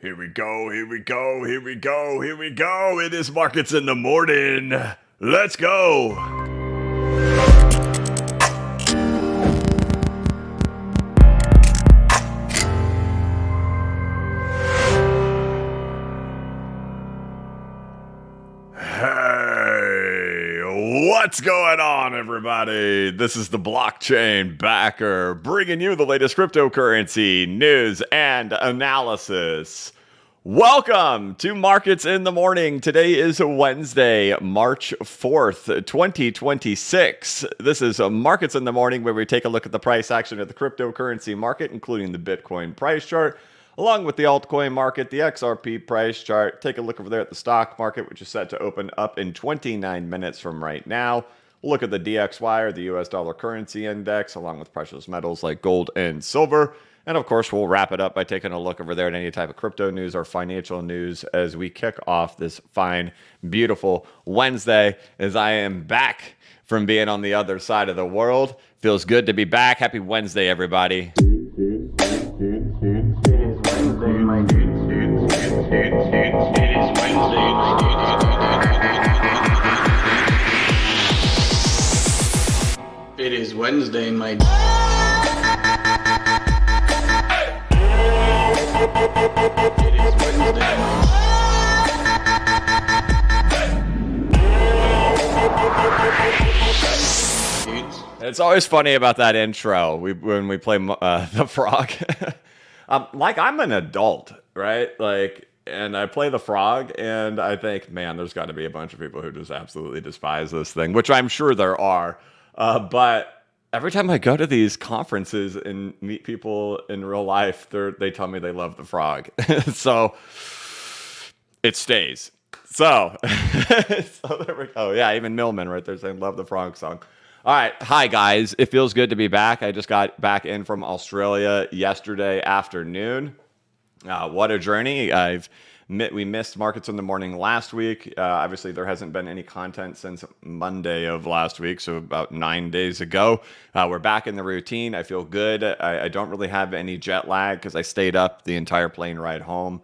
Here we go, here we go, here we go, here we go. It is Markets in the Morning. Let's go. Hey, what's going on, everybody? This is the Blockchain Backer, bringing you the latest cryptocurrency news and analysis. Welcome to Markets in the Morning. Today is Wednesday, March 4th, 2026. This is Markets in the Morning, where we take a look at the price action of the cryptocurrency market, including the Bitcoin price chart, along with the altcoin market, the XRP price chart. Take a look over there at the stock market, which is set to open up in 29 minutes from right now. We'll look at the DXY, or the US dollar currency index, along with precious metals like gold and silver. And of course, we'll wrap it up by taking a look over there at any type of crypto news or financial news as we kick off this fine, beautiful Wednesday, as I am back from being on the other side of the world. Feels good to be back. Happy Wednesday, everybody. It is Wednesday, my dude. It is Wednesday, dudes. It's always funny about that intro when we play the frog. I'm an adult, right? And I play the frog, and I think, man, there's got to be a bunch of people who just absolutely despise this thing, which I'm sure there are. But every time I go to these conferences and meet people in real life, they tell me they love the frog. So it stays. So there we go. Yeah, even Millman right there saying love the frog song. All right. Hi, guys. It feels good to be back. I just got back in from Australia yesterday afternoon. What a journey. We missed Markets in the Morning last week. Obviously, there hasn't been any content since Monday of last week, so about 9 days ago. We're back in the routine. I feel good. I don't really have any jet lag because I stayed up the entire plane ride home.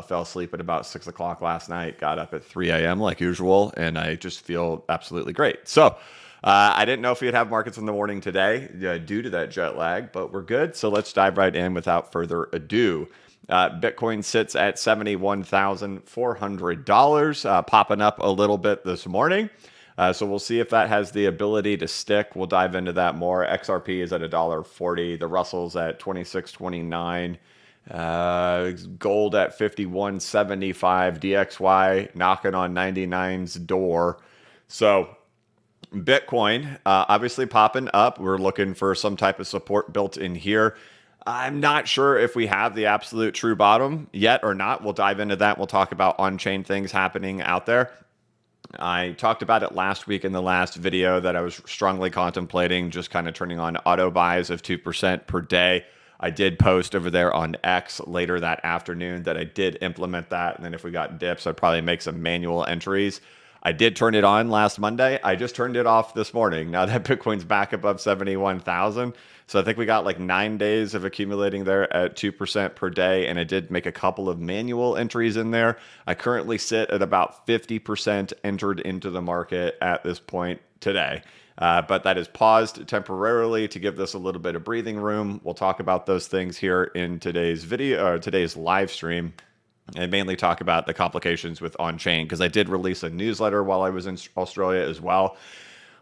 Fell asleep at about 6 o'clock last night, got up at 3 a.m. like usual, and I just feel absolutely great. So I didn't know if we'd have Markets in the Morning today due to that jet lag, but we're good. So let's dive right in without further ado. Bitcoin sits at $71,400, popping up a little bit this morning. So we'll see if that has the ability to stick. We'll dive into that more. XRP is at $1.40. The Russell's at $26.29. Gold at $51.75. DXY knocking on 99's door. So Bitcoin, obviously popping up. We're looking for some type of support built in here. I'm not sure if we have the absolute true bottom yet or not. We'll dive into that. We'll talk about on-chain things happening out there. I talked about it last week in the last video that I was strongly contemplating just kind of turning on auto buys of 2% per day. I did post over there on X later that afternoon that I did implement that. And then if we got dips, I'd probably make some manual entries. I did turn it on last Monday. I just turned it off this morning. Now that Bitcoin's back above 71,000. So I think we got like 9 days of accumulating there at 2% per day. And I did make a couple of manual entries in there. I currently sit at about 50% entered into the market at this point today. But that is paused temporarily to give this a little bit of breathing room. We'll talk about those things here in today's video, or today's live stream. And mainly talk about the complications with on-chain, because I did release a newsletter while I was in Australia as well.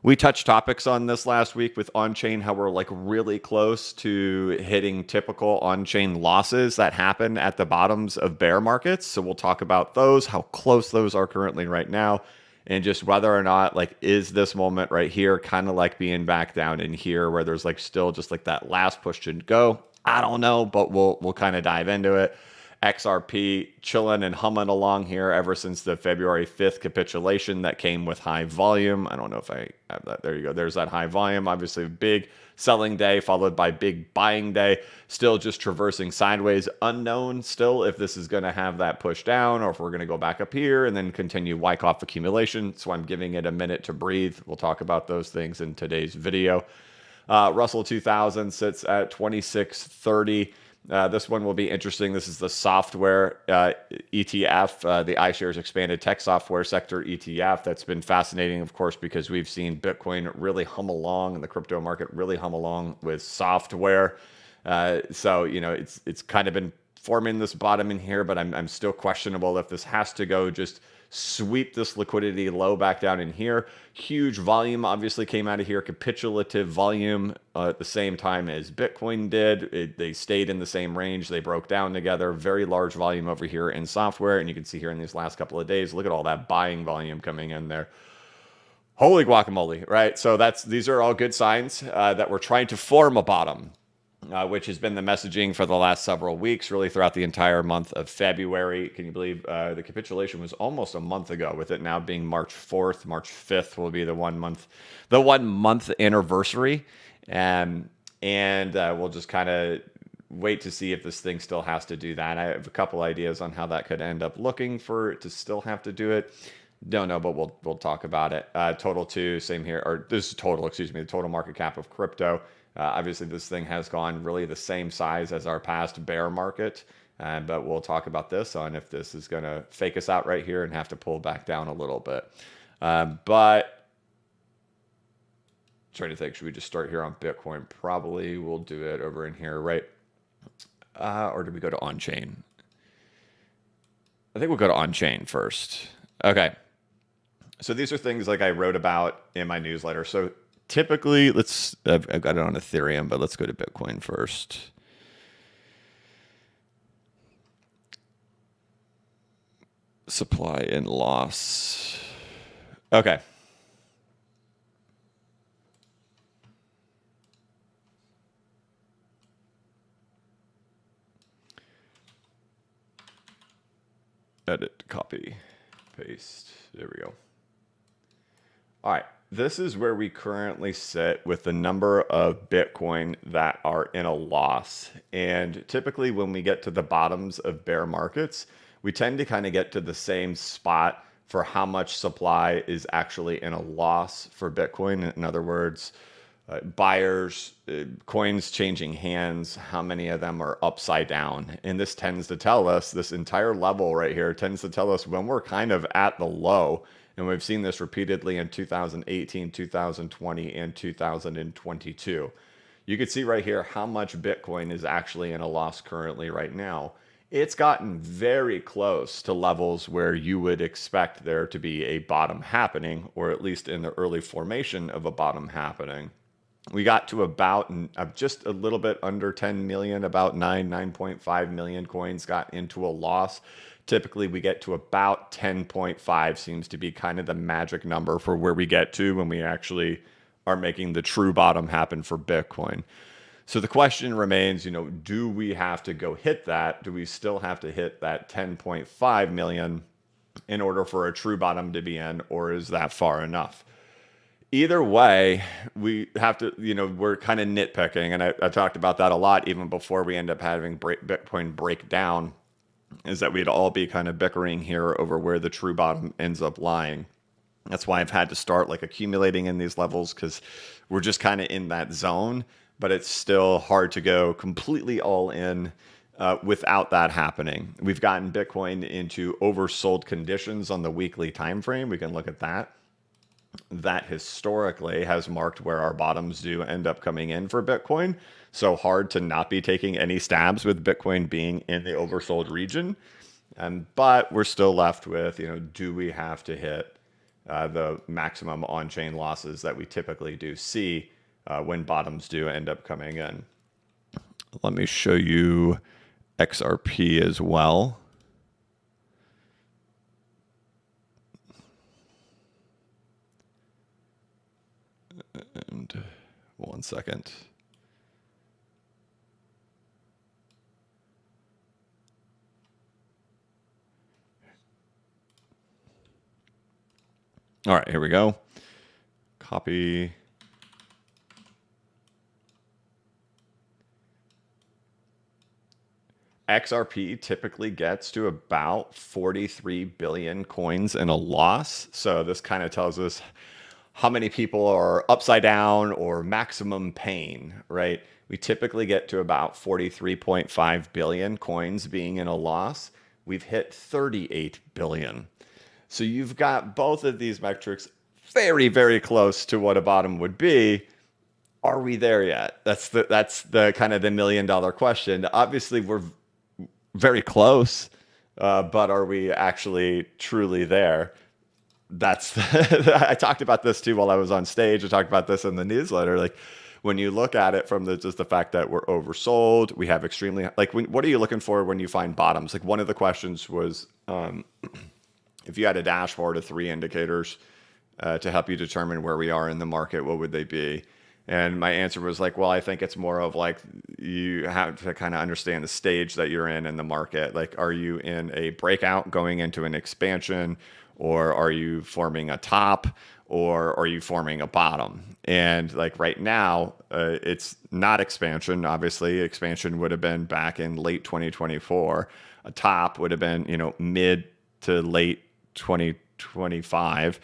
We touched topics on this last week with on-chain, how we're like really close to hitting typical on-chain losses that happen at the bottoms of bear markets. So we'll talk about those, how close those are currently right now, and just whether or not like is this moment right here kind of like being back down in here where there's like still just like that last push to go. I don't know, but we'll kind of dive into it. XRP chilling and humming along here ever since the February 5th capitulation that came with high volume. I don't know if I have that. There you go. There's that high volume. Obviously, big selling day followed by big buying day. Still just traversing sideways. Unknown still if this is going to have that push down or if we're going to go back up here and then continue Wyckoff accumulation. So I'm giving it a minute to breathe. We'll talk about those things in today's video. Russell 2000 sits at 2630. This one will be interesting. This is the software ETF, the iShares Expanded Tech Software Sector ETF. That's been fascinating, of course, because we've seen Bitcoin really hum along and the crypto market really hum along with software. So, it's kind of been forming this bottom in here, but I'm still questionable if this has to go just sweep this liquidity low back down in here. Huge volume obviously came out of here, capitulative volume at the same time as Bitcoin did. They stayed in the same range. They broke down together. Very large volume over here in software. And you can see here in these last couple of days, look at all that buying volume coming in there. Holy guacamole, right? So these are all good signs that we're trying to form a bottom. Which has been the messaging for the last several weeks, really throughout the entire month of February. Can you believe the capitulation was almost a month ago, with it now being March 4th. March 5th will be the 1 month anniversary. And we'll just kind of wait to see if this thing still has to do that. I have a couple ideas on how that could end up looking for it to still have to do it. Don't know, but we'll talk about it. Total 2, same here, or this is total, excuse me, the total market cap of crypto. Obviously, this thing has gone really the same size as our past bear market, but we'll talk about this on if this is going to fake us out right here and have to pull back down a little bit. But trying to think, should we just start here on Bitcoin? Probably we'll do it over in here, right? Or do we go to on-chain? I think we'll go to on-chain first. Okay. So these are things like I wrote about in my newsletter. So typically, I've got it on Ethereum, but let's go to Bitcoin first. Supply and loss. Okay. Edit, copy, paste. There we go. All right. This is where we currently sit with the number of Bitcoin that are in a loss. And typically when we get to the bottoms of bear markets, we tend to kind of get to the same spot for how much supply is actually in a loss for Bitcoin. In other words, buyers, coins changing hands, how many of them are upside down. And this tends to tell us, this entire level right here tends to tell us when we're kind of at the low. And we've seen this repeatedly in 2018, 2020, and 2022. You can see right here how much Bitcoin is actually in a loss currently right now. It's gotten very close to levels where you would expect there to be a bottom happening, or at least in the early formation of a bottom happening. We got to about just a little bit under 10 million, about 9.5 million coins got into a loss. Typically, we get to about 10.5 seems to be kind of the magic number for where we get to when we actually are making the true bottom happen for Bitcoin. So the question remains, do we have to go hit that? Do we still have to hit that 10.5 million in order for a true bottom to be in, or is that far enough? Either way, we have to, we're kind of nitpicking, and I talked about that a lot even before we end up having Bitcoin break down, is that we'd all be kind of bickering here over where the true bottom ends up lying. That's why I've had to start accumulating in these levels, because we're just kind of in that zone, but it's still hard to go completely all in without that happening. We've gotten Bitcoin into oversold conditions on the weekly time frame. We can look at that. That historically has marked where our bottoms do end up coming in for Bitcoin. So hard to not be taking any stabs with Bitcoin being in the oversold region. But we're still left with, do we have to hit the maximum on-chain losses that we typically do see when bottoms do end up coming in? Let me show you XRP as well. And 1 second. All right, here we go. Copy. XRP typically gets to about 43 billion coins in a loss. So this kind of tells us how many people are upside down or maximum pain, right? we typically get to about 43.5 billion coins being in a loss. We've hit 38 billion. So you've got both of these metrics very, very close to what a bottom would be. Are we there yet? That's the kind of the $1 million question. Obviously, we're very close, but are we actually truly there? I talked about this too while I was on stage. I talked about this in the newsletter. Like, when you look at it from just the fact that we're oversold, we have extremely, like, what are you looking for when you find bottoms? Like, one of the questions was, if you had a dashboard of 3 indicators to help you determine where we are in the market, what would they be? And my answer was like, well, I think it's more of like, you have to kind of understand the stage that you're in the market. Like, are you in a breakout going into an expansion, or are you forming a top, or are you forming a bottom? And like right now, it's not expansion. Obviously, expansion would have been back in late 2024. A top would have been, mid to late 2025.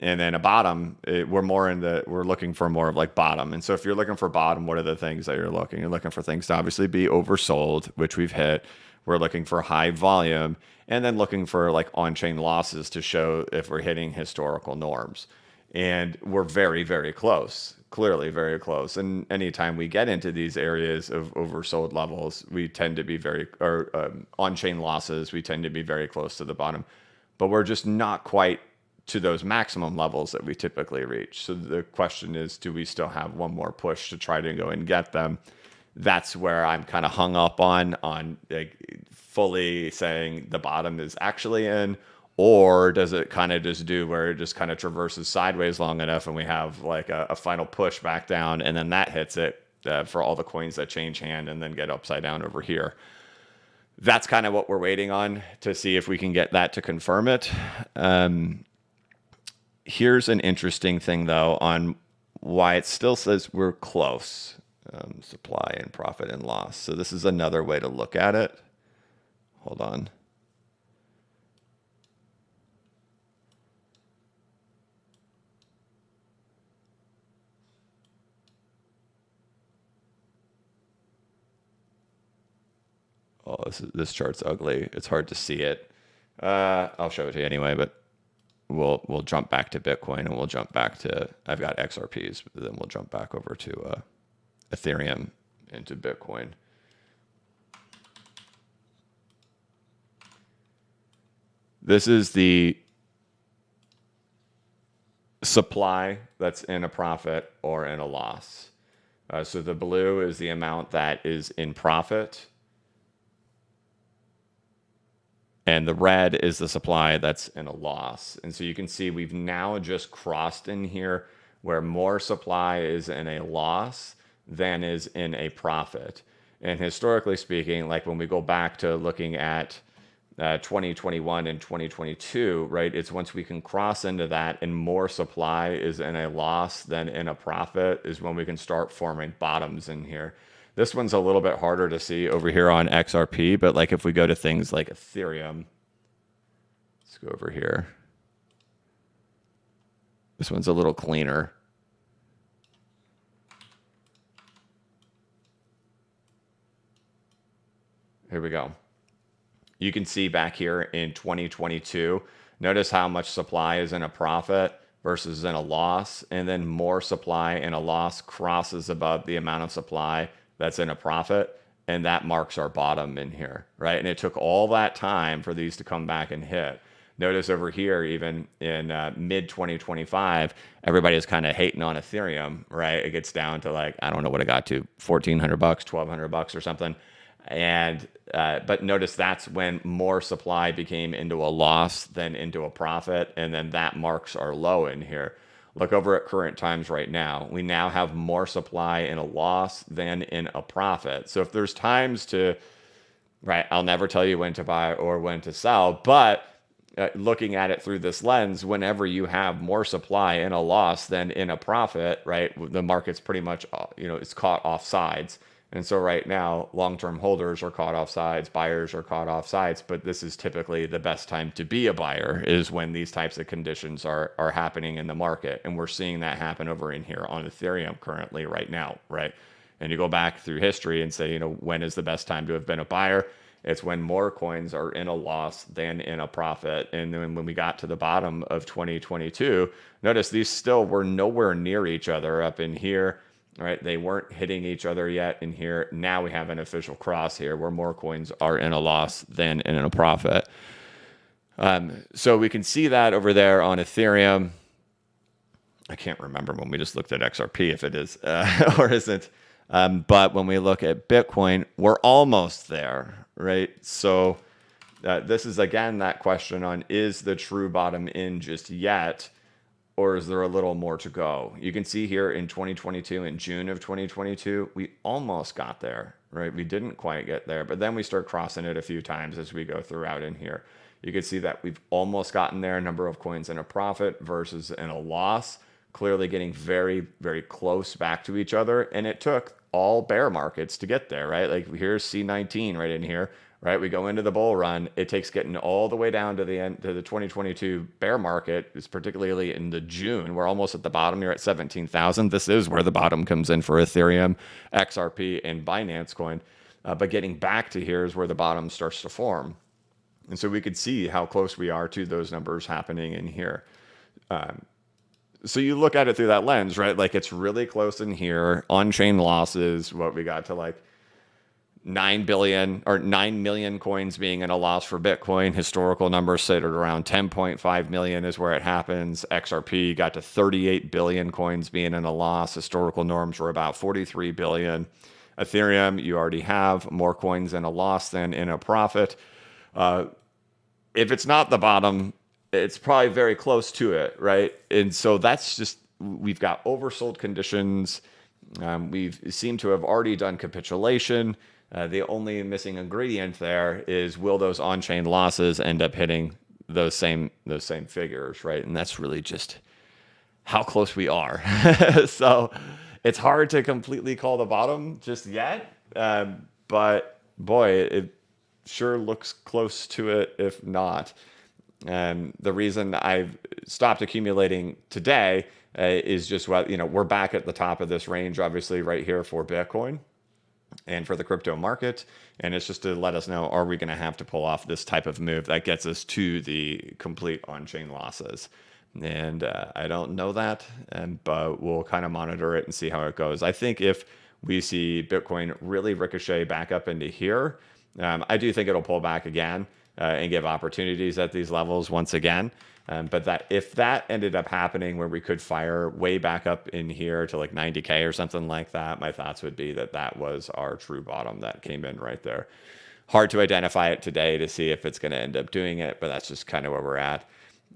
And then a bottom, we're looking for more of like bottom. And so if you're looking for bottom, what are the things that you're looking? You're looking for things to obviously be oversold, which we've hit. We're looking for high volume, and then looking for like on-chain losses to show if we're hitting historical norms. And we're very, very close, clearly very close. And anytime we get into these areas of oversold levels, we tend to be on-chain losses, we tend to be very close to the bottom. But we're just not quite to those maximum levels that we typically reach. So the question is, do we still have one more push to try to go and get them? That's where I'm kind of hung up on like fully saying the bottom is actually in, or does it kind of just do where it just kind of traverses sideways long enough and we have like a final push back down, and then that hits it for all the coins that change hand and then get upside down over here. That's kind of what we're waiting on to see if we can get that to confirm it. Here's an interesting thing, though, on why it still says we're close. Supply and profit and loss. So this is another way to look at it. Hold on. Oh, this chart's ugly. It's hard to see it. I'll show it to you anyway, but we'll jump back to Bitcoin, and we'll jump back to, I've got XRPs, but then we'll jump back over to Ethereum into Bitcoin. This is the supply that's in a profit or in a loss. So the blue is the amount that is in profit, and the red is the supply that's in a loss. And so you can see we've now just crossed in here where more supply is in a loss than is in a profit. And historically speaking, like when we go back to looking at 2021 and 2022, right? It's once we can cross into that and more supply is in a loss than in a profit is when we can start forming bottoms in here. This one's a little bit harder to see over here on XRP, but like if we go to things like Ethereum, let's go over here. This one's a little cleaner. Here we go. You can see back here in 2022, notice how much supply is in a profit versus in a loss, and then more supply in a loss crosses above the amount of supply that's in a profit, and that marks our bottom in here, right? And it took all that time for these to come back and hit. Notice over here, even in mid 2025, everybody is kind of hating on Ethereum, right? It gets down to like, I don't know what it got to, $1,400, $1,200 or something. And but notice that's when more supply became into a loss than into a profit, and then that marks our low in here. Look over at current times right now. We now have more supply in a loss than in a profit. So if there's times to, right, I'll never tell you when to buy or when to sell, but looking at it through this lens, whenever you have more supply in a loss than in a profit, right, the market's pretty much, it's caught off sides. And so right now, long-term holders are caught off sides, buyers are caught off sides, but this is typically the best time to be a buyer is when these types of conditions are happening in the market. And we're seeing that happen over in here on Ethereum currently right now, right? And you go back through history and say, when is the best time to have been a buyer? It's when more coins are in a loss than in a profit. And then when we got to the bottom of 2022, notice these still were nowhere near each other up in here, right? They weren't hitting each other yet in here. Now we have an official cross here where more coins are in a loss than in a profit. So we can see that over there on Ethereum. I can't remember when we just looked at XRP if it is or isn't. But when we look at Bitcoin, we're almost there, right? So this is, again, that question on, is the true bottom in just yet, or is there a little more to go? You can see here in 2022, in June of 2022, we almost got there, right? We didn't quite get there, but then we start crossing it a few times as we go throughout in here. You can see that we've almost gotten there, number of coins in a profit versus in a loss, clearly getting very, very close back to each other. And it took all bear markets to get there, right? Like here's C19 right in here, right? We go into the bull run. It takes getting all the way down to the end to the 2022 bear market. It's particularly in the June. We're almost at the bottom here at 17,000. This is where the bottom comes in for Ethereum, XRP, and Binance Coin. But getting back to here is where the bottom starts to form. And so we could see how close we are to those numbers happening in here. So you look at it through that lens, right? Like it's really close in here. On-chain losses, what we got to like 9 billion or 9 million coins being in a loss for Bitcoin. Historical numbers sit at around 10.5 million is where it happens. XRP got to 38 billion coins being in a loss. Historical norms were about 43 billion. Ethereum, you already have more coins in a loss than in a profit. If it's not the bottom, it's probably very close to it, right? And so that's just, we've got oversold conditions. We've seemed to have already done capitulation. The only missing ingredient there is, will those on-chain losses end up hitting those same figures, right? And that's really just how close we are. So it's hard to completely call the bottom just yet, but boy, it sure looks close to it, if not. The reason I've stopped accumulating today is just what, we're back at the top of this range, obviously right here for Bitcoin and for the crypto market. And it's just to let us know, are we going to have to pull off this type of move that gets us to the complete on-chain losses? And I don't know that, but we'll kind of monitor it and see how it goes. I think if we see Bitcoin really ricochet back up into here, I do think it'll pull back again. And give opportunities at these levels once again. But that if that ended up happening where we could fire way back up in here to like 90K or something like that, my thoughts would be that that was our true bottom that came in right there. Hard to identify it today to see if it's going to end up doing it, but that's just kind of where we're at.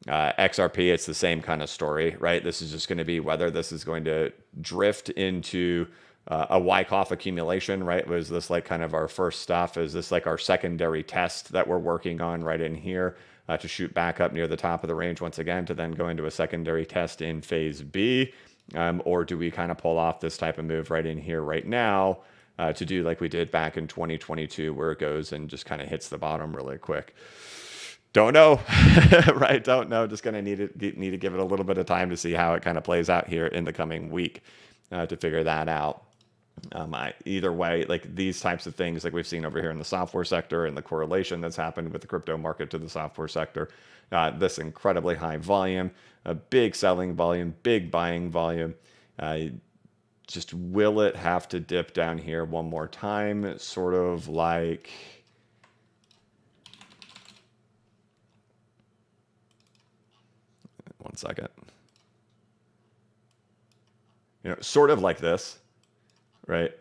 XRP, it's the same kind of story, right? This is just going to be whether this is going to drift into a Wyckoff accumulation, right? Was this like kind of our first stuff? Is this like our secondary test that we're working on right in here to shoot back up near the top of the range once again to then go into a secondary test in phase B? Or do we kind of pull off this type of move right in here right now to do like we did back in 2022 where it goes and just kind of hits the bottom really quick? Don't know, right? Don't know. Just going to need to give it a little bit of time to see how it kind of plays out here in the coming week to figure that out. Either way, like these types of things like we've seen over here in the software sector and the correlation that's happened with the crypto market to the software sector, this incredibly high volume, a big selling volume, big buying volume. Just will it have to dip down here one more time? Sort of like, one second, sort of like this. Right?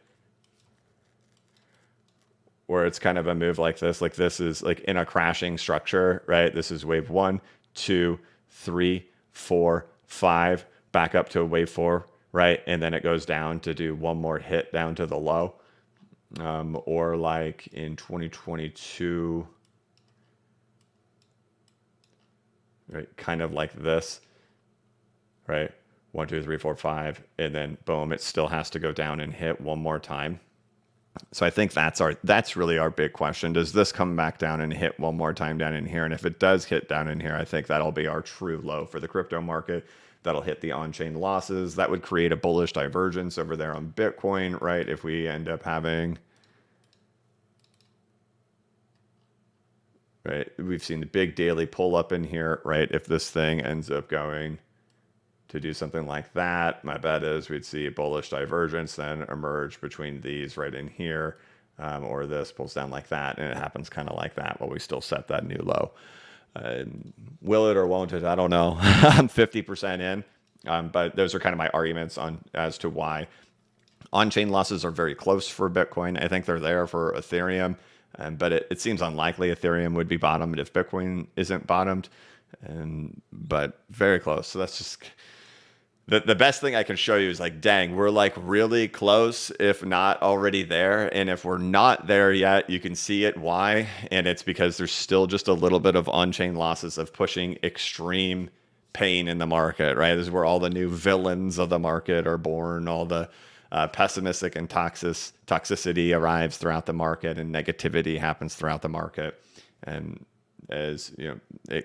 Where it's kind of a move like this is like in a crashing structure, right? This is wave 1, 2, 3, 4, 5, back up to wave 4, right? And then it goes down to do one more hit down to the low. Or like in 2022, right? Kind of like this, right? 1, 2, 3, 4, 5, and then boom, it still has to go down and hit one more time. So I think that's really our big question. Does this come back down and hit one more time down in here? And if it does hit down in here, I think that'll be our true low for the crypto market. That'll hit the on-chain losses. That would create a bullish divergence over there on Bitcoin, right? If we end up having, right, we've seen the big daily pull up in here, right? If this thing ends up going to do something like that, my bet is we'd see a bullish divergence then emerge between these right in here, or this pulls down like that, and it happens kind of like that while we still set that new low. Will it or won't it? I don't know. I'm 50% in, but those are kind of my arguments on as to why on-chain losses are very close for Bitcoin. I think they're there for Ethereum, but it seems unlikely Ethereum would be bottomed if Bitcoin isn't bottomed, but very close. So that's just the best thing I can show you is like, dang, we're like really close, if not already there. And if we're not there yet, you can see it. Why? And it's because there's still just a little bit of on-chain losses of pushing extreme pain in the market, right? This is where all the new villains of the market are born. All the pessimistic and toxicity arrives throughout the market, and negativity happens throughout the market. And as you know,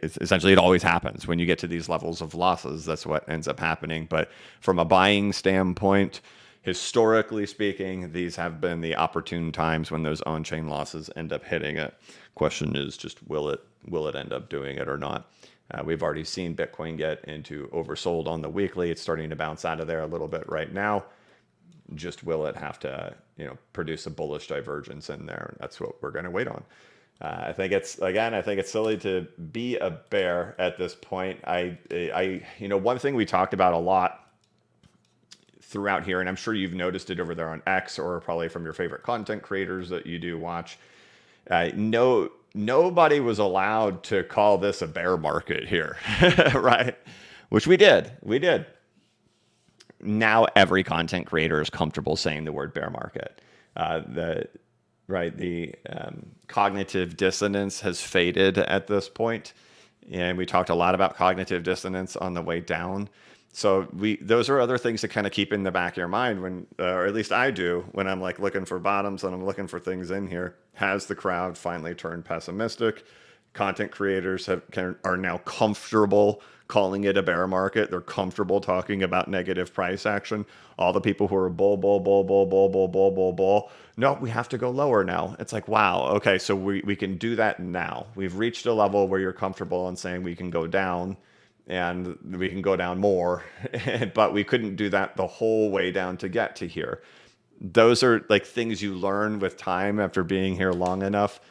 essentially it always happens when you get to these levels of losses. That's what ends up happening. But from a buying standpoint, historically speaking, these have been the opportune times when those on-chain losses end up hitting it. Question is just, will it end up doing it or not? We've already seen Bitcoin get into oversold on the weekly. It's starting to bounce out of there a little bit right now. Just will it have to, produce a bullish divergence in there? That's what we're going to wait on. I think it's silly to be a bear at this point. One thing we talked about a lot throughout here, and I'm sure you've noticed it over there on X, or probably from your favorite content creators that you do watch. Nobody was allowed to call this a bear market here, right? Which we did. Now every content creator is comfortable saying the word bear market. The cognitive dissonance has faded at this point, and we talked a lot about cognitive dissonance on the way down. So those are other things to kind of keep in the back of your mind when, or at least I do, when I'm like looking for bottoms and I'm looking for things in here. Has the crowd finally turned pessimistic? Content creators are now comfortable calling it a bear market. They're comfortable talking about negative price action. All the people who are bull. No, we have to go lower now. It's like, wow, okay, so we can do that now. We've reached a level where you're comfortable in saying we can go down, and we can go down more, but we couldn't do that the whole way down to get to here. Those are like things you learn with time after being here long enough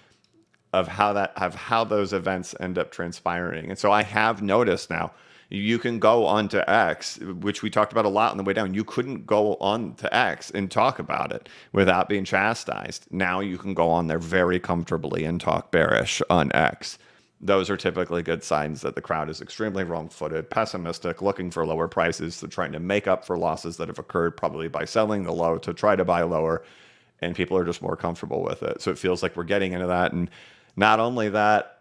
of how those events end up transpiring. And so I have noticed now, you can go on to X, which we talked about a lot on the way down. You couldn't go on to X and talk about it without being chastised. Now you can go on there very comfortably and talk bearish on X. Those are typically good signs that the crowd is extremely wrong-footed, pessimistic, looking for lower prices. They're trying to make up for losses that have occurred probably by selling the low to try to buy lower, and people are just more comfortable with it. So it feels like we're getting into that. And not only that,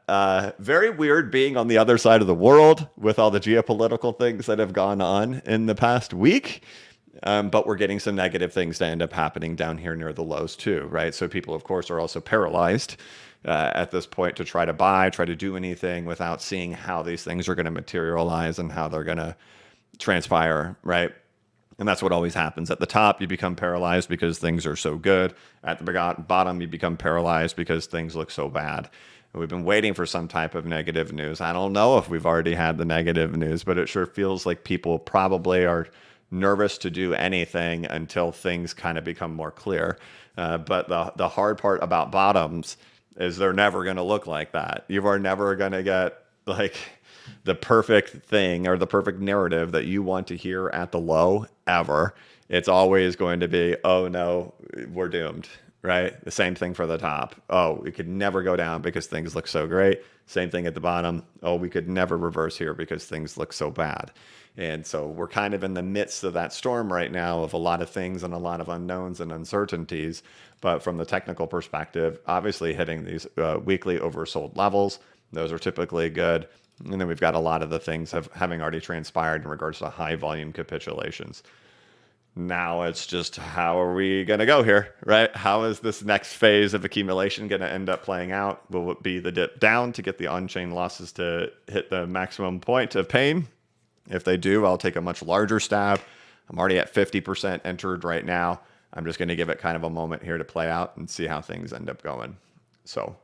very weird being on the other side of the world with all the geopolitical things that have gone on in the past week. But we're getting some negative things to end up happening down here near the lows too, right? So people, of course, are also paralyzed at this point to try to do anything without seeing how these things are going to materialize and how they're going to transpire, right? And that's what always happens. At the top, you become paralyzed because things are so good. At the bottom, you become paralyzed because things look so bad. And we've been waiting for some type of negative news. I don't know if we've already had the negative news, but it sure feels like people probably are nervous to do anything until things kind of become more clear. But the hard part about bottoms is they're never going to look like that. You are never going to get like the perfect thing or the perfect narrative that you want to hear at the low ever. It's always going to be, oh no, we're doomed, right? The same thing for the top. Oh, we could never go down because things look so great. Same thing at the bottom. Oh, we could never reverse here because things look so bad. And so we're kind of in the midst of that storm right now of a lot of things and a lot of unknowns and uncertainties. But from the technical perspective, obviously hitting these weekly oversold levels, those are typically good. And then we've got a lot of the things having already transpired in regards to high volume capitulations. Now it's just, how are we going to go here, right? How is this next phase of accumulation going to end up playing out? Will it be the dip down to get the on-chain losses to hit the maximum point of pain? If they do, I'll take a much larger stab. I'm already at 50% entered right now. I'm just going to give it kind of a moment here to play out and see how things end up going. So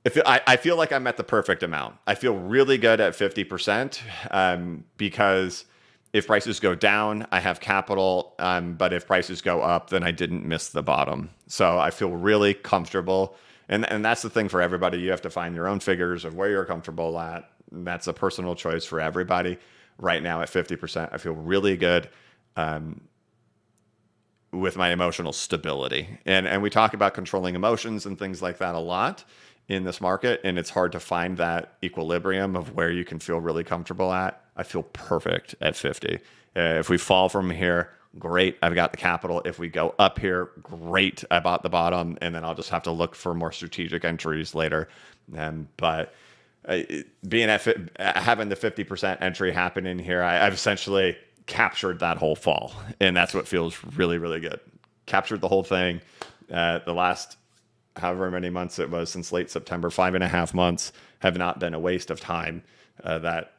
I feel like I'm at the perfect amount. I feel really good at 50% because if prices go down, I have capital. But if prices go up, then I didn't miss the bottom. So I feel really comfortable. And that's the thing for everybody. You have to find your own figures of where you're comfortable at. And that's a personal choice for everybody. Right now at 50%, I feel really good with my emotional stability. And we talk about controlling emotions and things like that a lot in this market. And it's hard to find that equilibrium of where you can feel really comfortable at. I feel perfect at 50. If we fall from here, great, I've got the capital. If we go up here, great, I bought the bottom, and then I'll just have to look for more strategic entries later. But being at having the 50% entry happen in here, I've essentially captured that whole fall, and that's what feels really, really good. Captured the whole thing. The last however many months it was since late September, 5.5 months, have not been a waste of time. That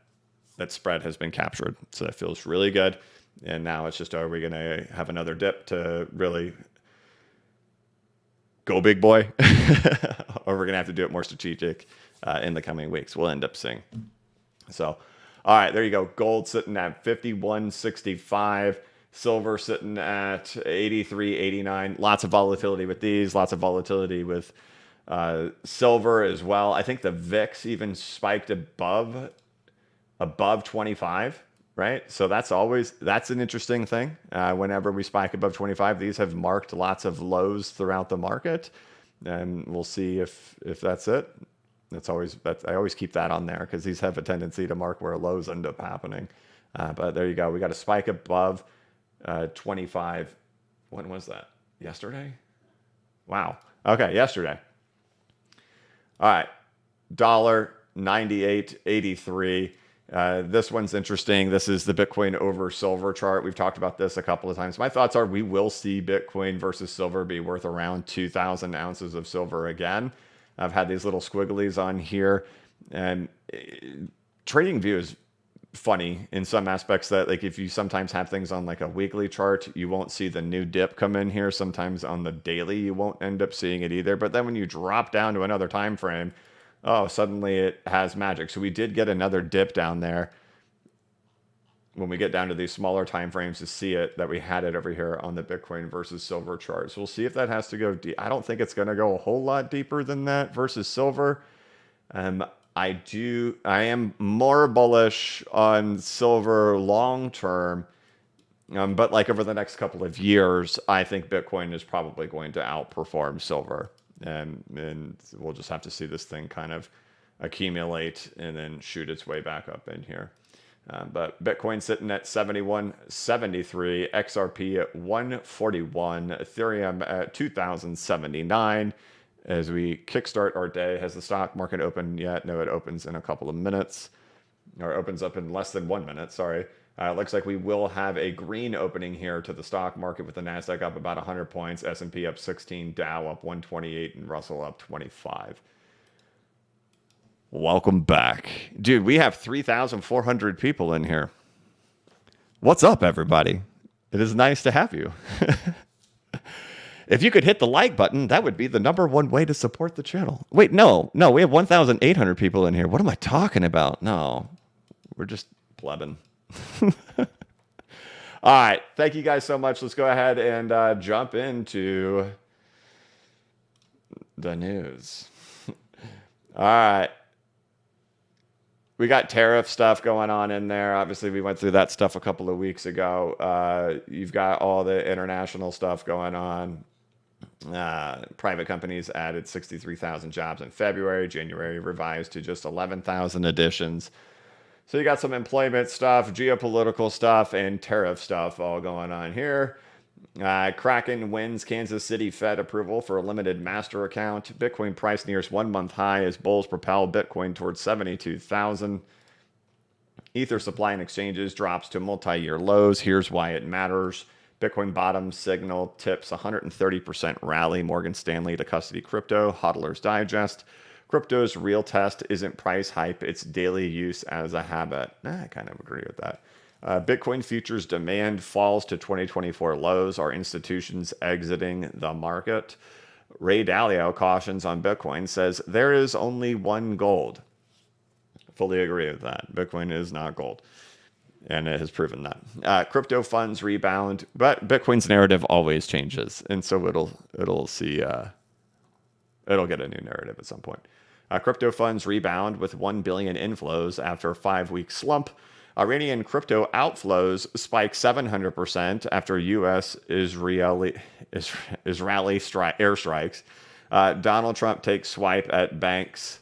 spread has been captured, so that feels really good. And now it's just, are we going to have another dip to really go big boy? Or we're going to have to do it more strategic in the coming weeks. We'll end up seeing. So, all right, there you go. Gold sitting at 51.65. Silver sitting at 83.89. Lots of volatility with these. Lots of volatility with silver as well. I think the VIX even spiked above 25. Right. So that's an interesting thing. Whenever we spike above 25, these have marked lots of lows throughout the market, and we'll see if that's it. I always keep that on there because these have a tendency to mark where lows end up happening. But there you go. We got a spike above 25. When was that? Yesterday? Wow. Okay. Yesterday. All right. $98.83. This one's interesting. This is the Bitcoin over silver chart. We've talked about this a couple of times. My thoughts are we will see Bitcoin versus silver be worth around 2,000 ounces of silver again. I've had these little squigglies on here, and TradingView is funny in some aspects that, like, if you sometimes have things on like a weekly chart, you won't see the new dip come in here. Sometimes on the daily, you won't end up seeing it either. But then when you drop down to another time frame, oh, suddenly it has magic. So we did get another dip down there when we get down to these smaller time frames to see it, that we had it over here on the Bitcoin versus silver chart. So we'll see if that has to go deep. I don't think it's going to go a whole lot deeper than that versus silver. I am more bullish on silver long term. But like over the next couple of years, I think Bitcoin is probably going to outperform silver. And we'll just have to see this thing kind of accumulate and then shoot its way back up in here. But Bitcoin sitting at 71.73, XRP at 141, Ethereum at 2,079. As we kickstart our day, has the stock market opened yet? No, it opens in a couple of minutes, or opens up in less than 1 minute. Sorry. Looks like we will have a green opening here to the stock market with the Nasdaq up about 100 points, S&P up 16, Dow up 128, and Russell up 25. Welcome back. Dude, we have 3,400 people in here. What's up, everybody? It is nice to have you. If you could hit the like button, that would be the #1 way to support the channel. Wait, no, we have 1,800 people in here. What am I talking about? No, we're just blebbing. All right. Thank you guys so much. Let's go ahead and jump into the news. All right. We got tariff stuff going on in there. Obviously, we went through that stuff a couple of weeks ago. You've got all the international stuff going on. Private companies added 63,000 jobs in February. January revised to just 11,000 additions. So you got some employment stuff, geopolitical stuff, and tariff stuff all going on here. Kraken wins Kansas City Fed approval for a limited master account. Bitcoin price nears 1 month high as bulls propel Bitcoin towards 72,000. Ether supply and exchanges drops to multi-year lows. Here's why it matters. Bitcoin bottom signal tips 130% rally. Morgan Stanley to custody crypto. Hodler's Digest. Crypto's real test isn't price hype, it's daily use as a habit. I kind of agree with that. Bitcoin futures demand falls to 2024 lows. Are institutions exiting the market? Ray Dalio cautions on Bitcoin, says there is only one gold. Fully agree with that. Bitcoin is not gold. And it has proven that. Crypto funds rebound, but Bitcoin's narrative always changes. And so it'll get a new narrative at some point. Crypto funds rebound with 1 billion inflows after a 5-week slump. Iranian crypto outflows spike 700% after U.S. Israeli airstrikes. Donald Trump takes swipe at banks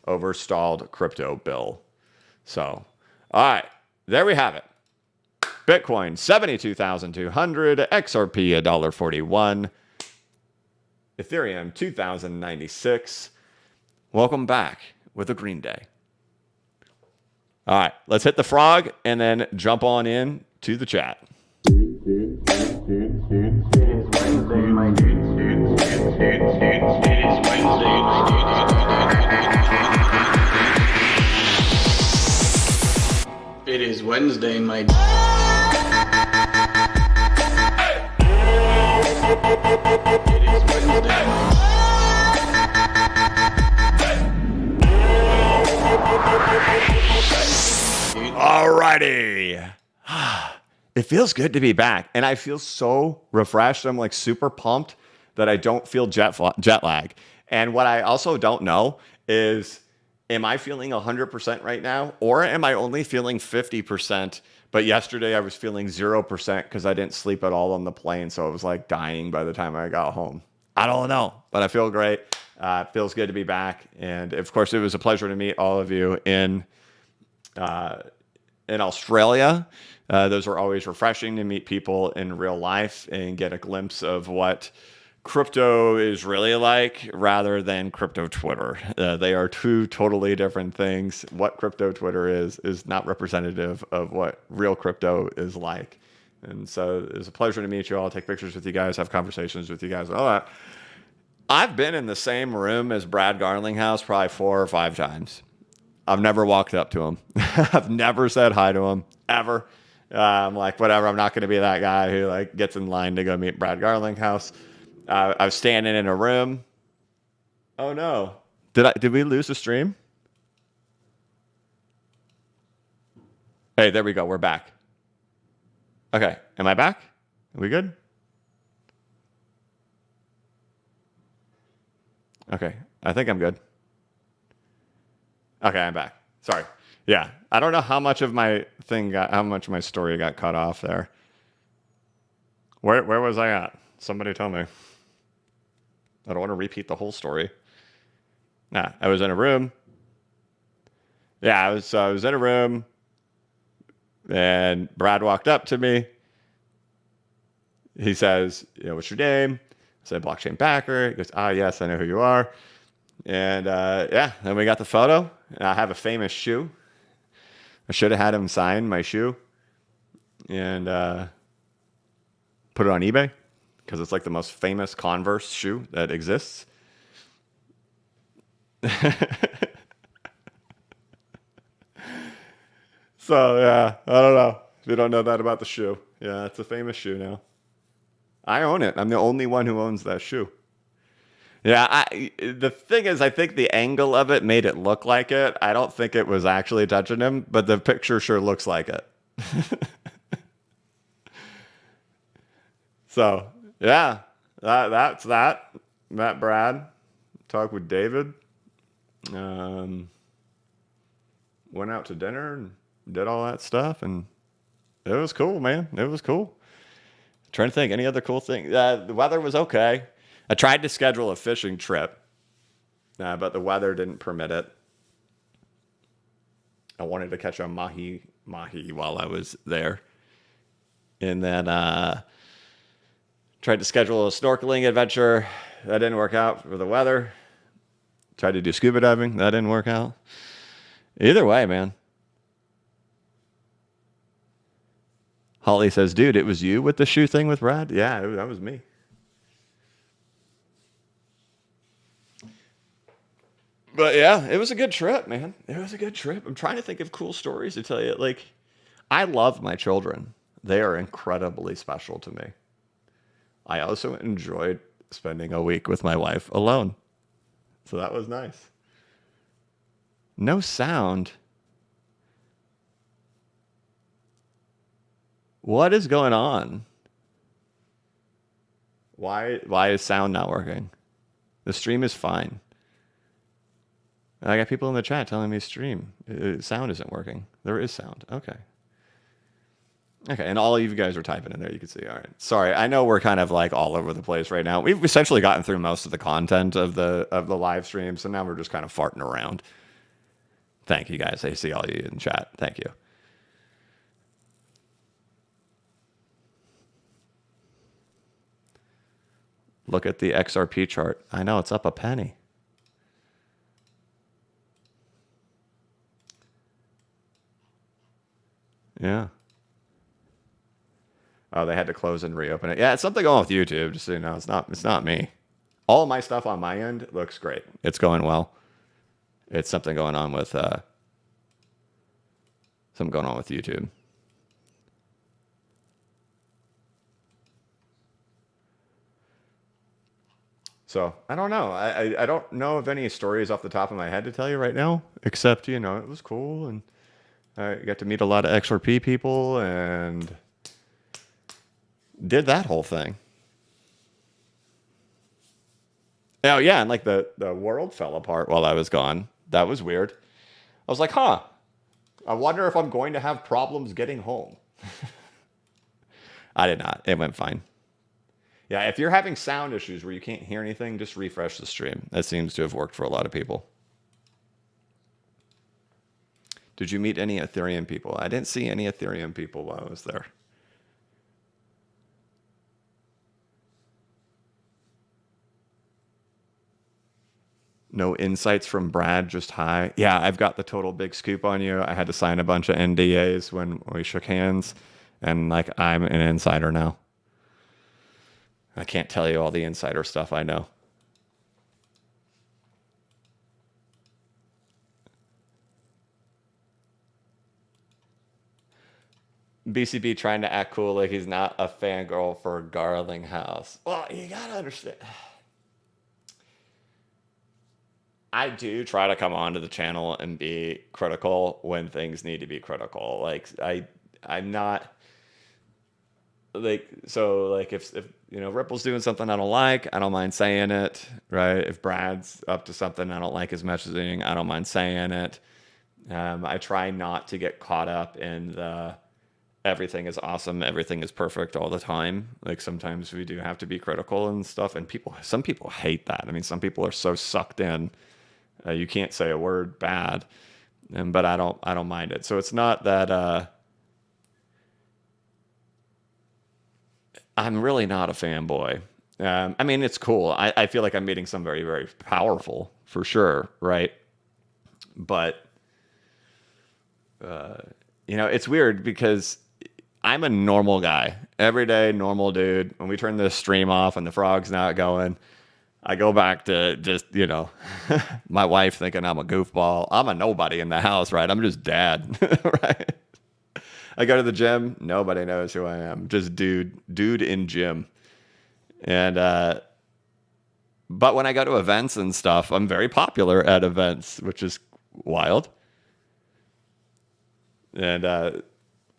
over stalled crypto bill. So, all right, there we have it. Bitcoin 72,200, XRP $1.41, Ethereum 2,096. Welcome back with a green day. All right, let's hit the frog and then jump on in to the chat. It is Wednesday, my dude. It is Wednesday, my dude. Alrighty. It feels good to be back, and I feel so refreshed. I'm like super pumped that I don't feel jet lag. And what I also don't know is, am I feeling 100% right now, or am I only feeling 50%? But yesterday I was feeling 0% because I didn't sleep at all on the plane, so I was like dying by the time I got home. I don't know, but I feel great. It feels good to be back, and of course it was a pleasure to meet all of you in Australia. Those are always refreshing to meet people in real life and get a glimpse of what crypto is really like rather than crypto Twitter. They are two totally different things. What crypto Twitter is not representative of what real crypto is like. And so it's a pleasure to meet you all, take pictures with you guys, have conversations with you guys, all that. I've been in the same room as Brad Garlinghouse probably 4 or 5 times. I've never walked up to him. I've never said hi to him, ever. I'm like, whatever, I'm not going to be that guy who like gets in line to go meet Brad Garlinghouse. I was standing in a room. Oh no. Did we lose the stream? Hey, there we go. We're back. Okay. Am I back? Are we good? Okay. I think I'm good. Okay, I'm back. Sorry. Yeah. I don't know how much of my my story got cut off there. Where was I at? Somebody tell me. I don't want to repeat the whole story. Nah, I was in a room. Yeah, I was in a room, and Brad walked up to me. He says, what's your name? I said, blockchain backer. He goes, yes, I know who you are. And then we got the photo. And I have a famous shoe. I should have had him sign my shoe and put it on eBay, because it's like the most famous Converse shoe that exists. So, yeah, I don't know if you don't know that about the shoe. Yeah, it's a famous shoe now. I own it. I'm the only one who owns that shoe. Yeah, the thing is, I think the angle of it made it look like it. I don't think it was actually touching him, but the picture sure looks like it. So, yeah, that's that. Met Brad. Talked with David. Went out to dinner and did all that stuff, and it was cool, man. It was cool. Trying to think, any other cool thing? The weather was okay. I tried to schedule a fishing trip, but the weather didn't permit it. I wanted to catch a mahi while I was there. And then tried to schedule a snorkeling adventure. That didn't work out for the weather. Tried to do scuba diving. That didn't work out. Either way, man. Holly says, dude, it was you with the shoe thing with Brad? Yeah, that was me. But yeah, it was a good trip, man. It was a good trip. I'm trying to think of cool stories to tell you. Like, I love my children. They are incredibly special to me. I also enjoyed spending a week with my wife alone. So that was nice. No sound. What is going on? Why is sound not working? The stream is fine. I got people in the chat telling me sound isn't working. There is sound. Okay. Okay, and all of you guys are typing in there. You can see. All right. Sorry, I know we're kind of like all over the place right now. We've essentially gotten through most of the content of the live stream, so now we're just kind of farting around. Thank you guys. I see all you in chat. Thank you. Look at the XRP chart. I know it's up a penny. Yeah. Oh, they had to close and reopen it. Yeah, it's something going with YouTube. Just so you know, it's not me. All of my stuff on my end looks great. It's going well. It's something going on with YouTube. So I don't know. I don't know of any stories off the top of my head to tell you right now, except it was cool and I got to meet a lot of XRP people and did that whole thing. Oh yeah, and like the world fell apart while I was gone. That was weird. I was like, huh. I wonder if I'm going to have problems getting home. I did not. It went fine. Yeah, if you're having sound issues where you can't hear anything, just refresh the stream. That seems to have worked for a lot of people. Did you meet any Ethereum people? I didn't see any Ethereum people while I was there. No insights from Brad, just hi. Yeah, I've got the total big scoop on you. I had to sign a bunch of NDAs when we shook hands, and like I'm an insider now. I can't tell you all the insider stuff I know. BCB trying to act cool like he's not a fangirl for Garling House. Well, you gotta understand. I do try to come onto the channel and be critical when things need to be critical. Like I'm not like, so like if Ripple's doing something I don't like, I don't mind saying it, right? If Brad's up to something I don't like his messaging, I don't mind saying it. I try not to get caught up in the everything is awesome, everything is perfect all the time. Like sometimes we do have to be critical and stuff, and some people hate that. I mean, some people are so sucked in, you can't say a word bad, but I don't mind it. So it's not that I'm really not a fanboy. I mean, it's cool. I feel like I'm meeting some very, very powerful for sure, right? But it's weird because I'm a normal guy, everyday normal dude. When we turn the stream off and the frog's not going, I go back to just, my wife thinking I'm a goofball. I'm a nobody in the house, right? I'm just dad, right? I go to the gym. Nobody knows who I am. Just dude in gym. And, but when I go to events and stuff, I'm very popular at events, which is wild. And,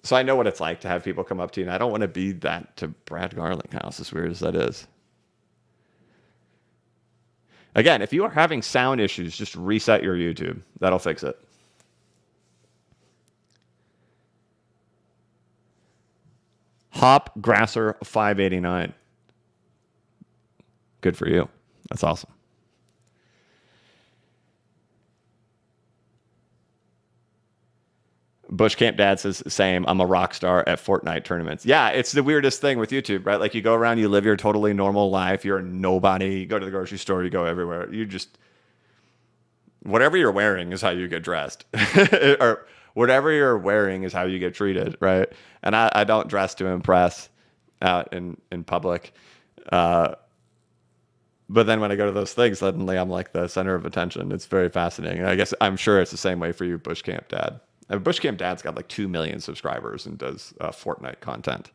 so I know what it's like to have people come up to you, and I don't want to be that to Brad Garlinghouse, as weird as that is. Again, if you are having sound issues, just reset your YouTube. That'll fix it. Hop Grasser 589. Good for you. That's awesome. Bushcamp Dad says, same. I'm a rock star at Fortnite tournaments. Yeah, it's the weirdest thing with YouTube, right? Like you go around, you live your totally normal life. You're a nobody. You go to the grocery store, you go everywhere. You just, whatever you're wearing is how you get dressed. Or whatever you're wearing is how you get treated, right? And I don't dress to impress out in public. But then when I go to those things, suddenly I'm like the center of attention. It's very fascinating. And I guess I'm sure it's the same way for you, Bushcamp Dad. Bushcamp Dad's got like 2 million subscribers and does Fortnite content.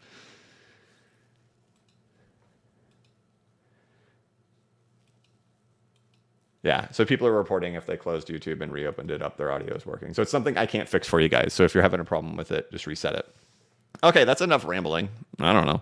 Yeah, so people are reporting if they closed YouTube and reopened it up, their audio is working. So it's something I can't fix for you guys. So if you're having a problem with it, just reset it. Okay, that's enough rambling. I don't know.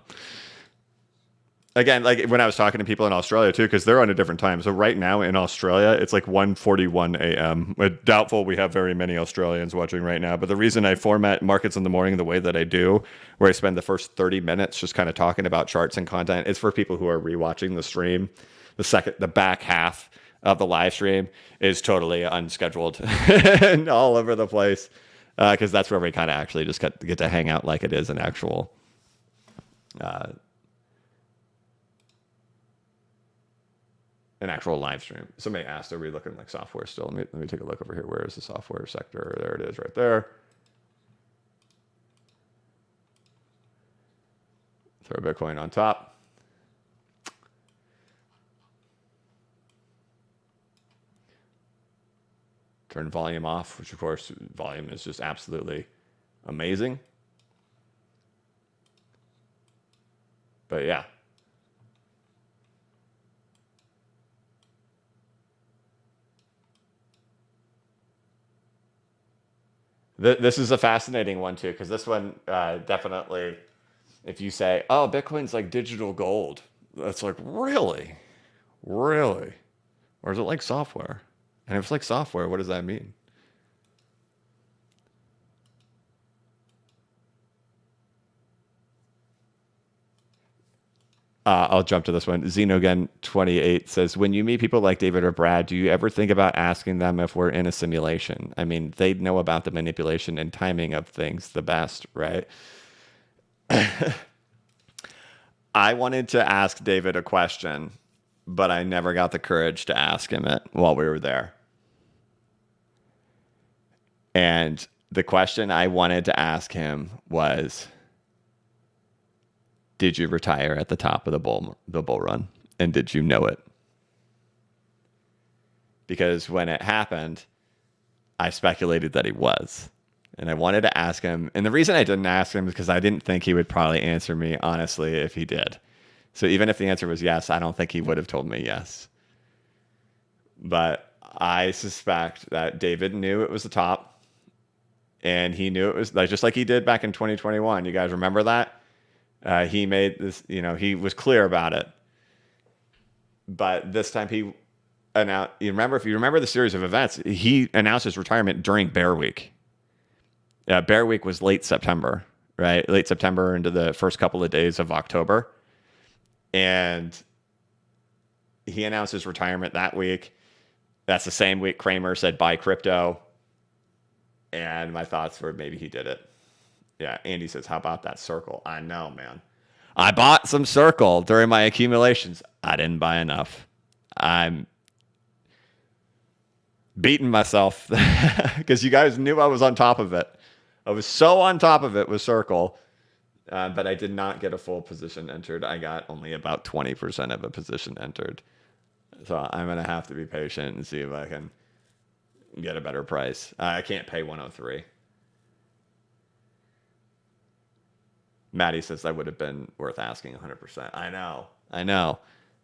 Again, like when I was talking to people in Australia too, because they're on a different time. So right now in Australia, it's like 1:41 a.m. Doubtful we have very many Australians watching right now. But the reason I format markets in the morning the way that I do, where I spend the first 30 minutes just kind of talking about charts and content, is for people who are rewatching the stream. The back half of the live stream is totally unscheduled and all over the place, because that's where we kind of actually just get to hang out like it is an actual live stream. Somebody asked, are we looking like software still? Let me take a look over here. Where is the software sector? There it is right there. Throw Bitcoin on top. Turn volume off, which of course volume is just absolutely amazing. But yeah. This is a fascinating one too, because this one definitely, if you say, oh, Bitcoin's like digital gold, that's like, really? Really? Or is it like software? And if it's like software, what does that mean? I'll jump to this one. Xenogen28 says, when you meet people like David or Brad, do you ever think about asking them if we're in a simulation? I mean, they know about the manipulation and timing of things the best, right? I wanted to ask David a question, but I never got the courage to ask him it while we were there. And the question I wanted to ask him was, did you retire at the top of the bull run? And did you know it? Because when it happened, I speculated that he was. And I wanted to ask him. And the reason I didn't ask him is because I didn't think he would probably answer me honestly if he did. So even if the answer was yes, I don't think he would have told me yes. But I suspect that David knew it was the top. And he knew it was like, just like he did back in 2021. You guys remember that? He made this, he was clear about it. But this time he announced, if you remember the series of events, he announced his retirement during Bear Week. Bear Week was late September, right? Late September into the first couple of days of October. And he announced his retirement that week. That's the same week Kramer said, buy crypto. And my thoughts were maybe he did it. Yeah, Andy says, how about that Circle? I know, man. I bought some Circle during my accumulations. I didn't buy enough. I'm beating myself because you guys knew I was on top of it. I was so on top of it with Circle, but I did not get a full position entered. I got only about 20% of a position entered. So I'm going to have to be patient and see if I can get a better price. I can't pay 103. Maddie says that would have been worth asking 100%. I know. I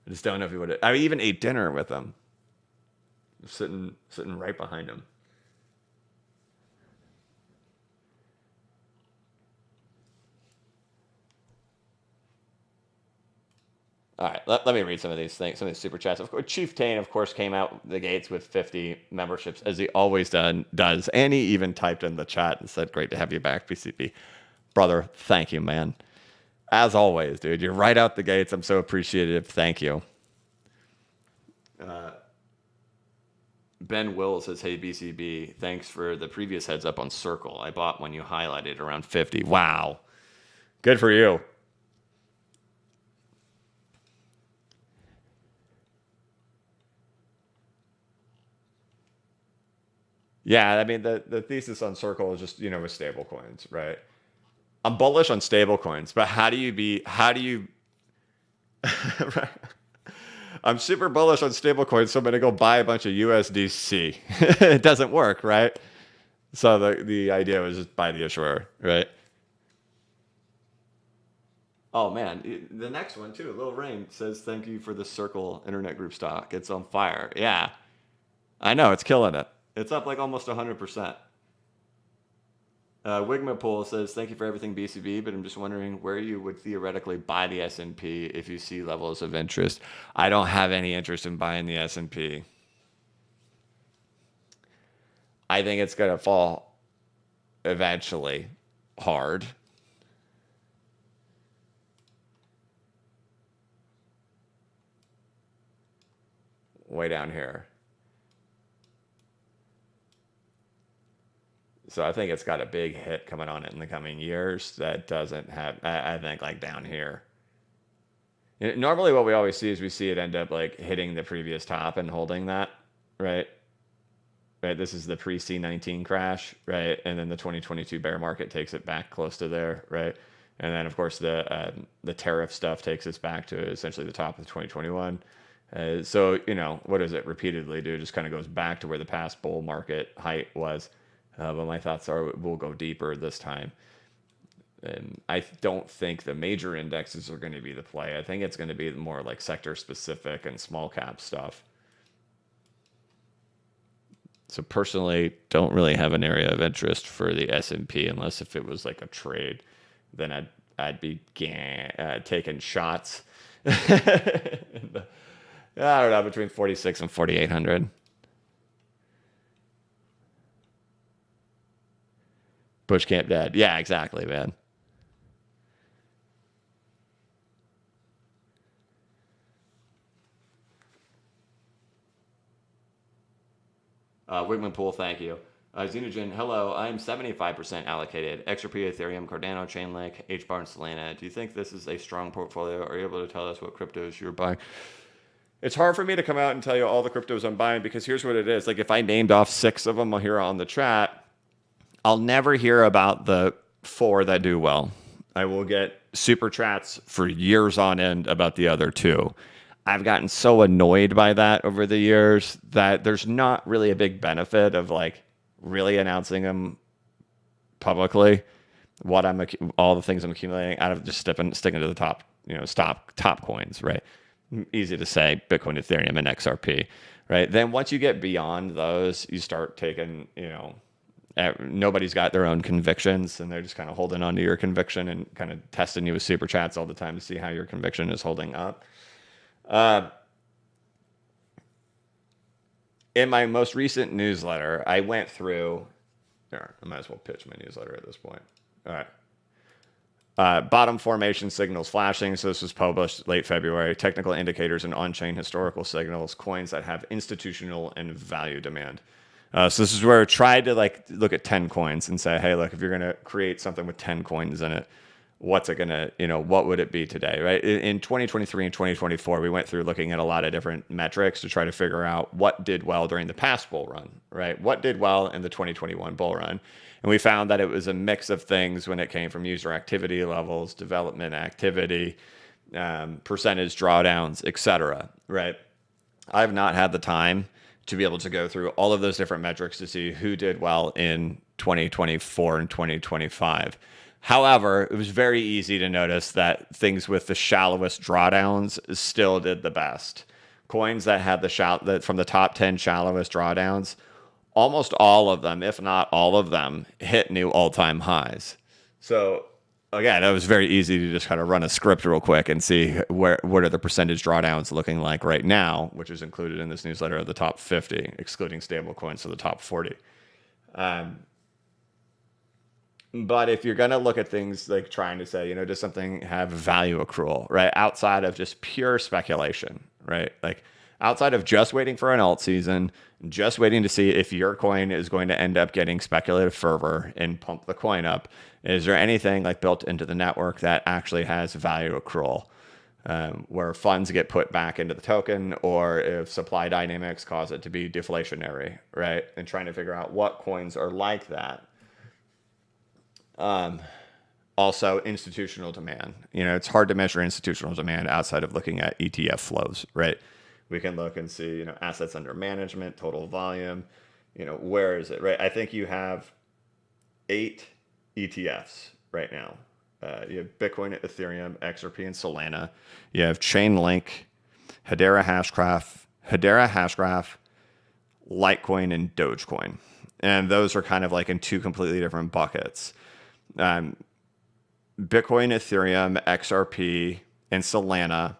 just don't know if he would have. I even ate dinner with him. Sitting right behind him. All right, let me read some of these things, some of these super chats. Of course, Chief Tane, of course, came out the gates with 50 memberships, as he always does. And he even typed in the chat and said, great to have you back, PCP. Brother, thank you, man. As always, dude, you're right out the gates. I'm so appreciative. Thank you. Ben Will says, hey, BCB, thanks for the previous heads up on Circle. I bought when you highlighted around 50. Wow. Good for you. Yeah, I mean, the thesis on Circle is just, with stable coins, right? I'm bullish on stable coins, but how do you I'm super bullish on stablecoins, so I'm going to go buy a bunch of USDC. It doesn't work, right? So the idea was just buy the issuer, right? Oh man, the next one too. Little Rain says thank you for the Circle Internet Group stock. It's on fire. Yeah, I know it's killing it. It's up like almost 100%. Wigma Pool says thank you for everything BCB, but I'm just wondering where you would theoretically buy the S&P if you see levels of interest. I don't have any interest in buying the S&P. I think it's gonna fall eventually hard. Way down here. So I think it's got a big hit coming on it in the coming years that doesn't have, I think, like down here. Normally what we always see is we see it end up like hitting the previous top and holding that, right? Right, this is the pre-C19 crash, right? And then the 2022 bear market takes it back close to there, right? And then, of course, the tariff stuff takes us back to essentially the top of 2021. So, what does it repeatedly do? It just kind of goes back to where the past bull market height was. But my thoughts are we'll go deeper this time. And I don't think the major indexes are going to be the play. I think it's going to be more like sector specific and small cap stuff. So personally, don't really have an area of interest for the S&P unless if it was like a trade, then I'd be taking shots. I don't know, between 46 and 4,800. Bush Camp Dad. Yeah, exactly, man. Wigman Pool, thank you. Xenogen, hello. I'm 75% allocated. XRP, Ethereum, Cardano, Chainlink, HBAR, and Solana. Do you think this is a strong portfolio? Are you able to tell us what cryptos you're buying? It's hard for me to come out and tell you all the cryptos I'm buying because here's what it is. Like if I named off 6 of them here on the chat, I'll never hear about the 4 that do well. I will get super chats for years on end about the other 2. I've gotten so annoyed by that over the years that there's not really a big benefit of like really announcing them publicly. All the things I'm accumulating out of just sticking to the top, top coins, right? Easy to say, Bitcoin, Ethereum, and XRP, right? Then once you get beyond those, you start taking, nobody's got their own convictions and they're just kind of holding on to your conviction and kind of testing you with super chats all the time to see how your conviction is holding up. In my most recent newsletter, I went through, I might as well pitch my newsletter at this point. All right. Bottom formation signals flashing. So this was published late February. Technical indicators and on-chain historical signals, coins that have institutional and value demand. So this is where I tried to look at 10 coins and say, hey, look, if you're going to create something with 10 coins in it, what's it going to, what would it be today, right? In 2023 and 2024, we went through looking at a lot of different metrics to try to figure out what did well during the past bull run, right? What did well in the 2021 bull run? And we found that it was a mix of things when it came from user activity levels, development activity, percentage drawdowns, etc. Right? I've not had the time to be able to go through all of those different metrics to see who did well in 2024 and 2025. However, it was very easy to notice that things with the shallowest drawdowns still did the best. Coins that had from the top 10 shallowest drawdowns, almost all of them, if not all of them, hit new all-time highs. So again, it was very easy to just kind of run a script real quick and see what are the percentage drawdowns looking like right now, which is included in this newsletter of the top 50, excluding stable coins, so the top 40. But if you're going to look at things like trying to say, does something have value accrual, right? Outside of just pure speculation, right? Like outside of just waiting for an alt season, just waiting to see if your coin is going to end up getting speculative fervor and pump the coin up, is there anything like built into the network that actually has value accrual? Where funds get put back into the token, or if supply dynamics cause it to be deflationary, right? And trying to figure out what coins are like that. Also, institutional demand. It's hard to measure institutional demand outside of looking at ETF flows, right? We can look and see, assets under management, total volume, where is it, right? I think you have 8 ETFs right now. You have Bitcoin, Ethereum, XRP, and Solana. You have Chainlink, Hedera Hashgraph, Litecoin, and Dogecoin. And those are kind of like in 2 completely different buckets. Bitcoin, Ethereum, XRP, and Solana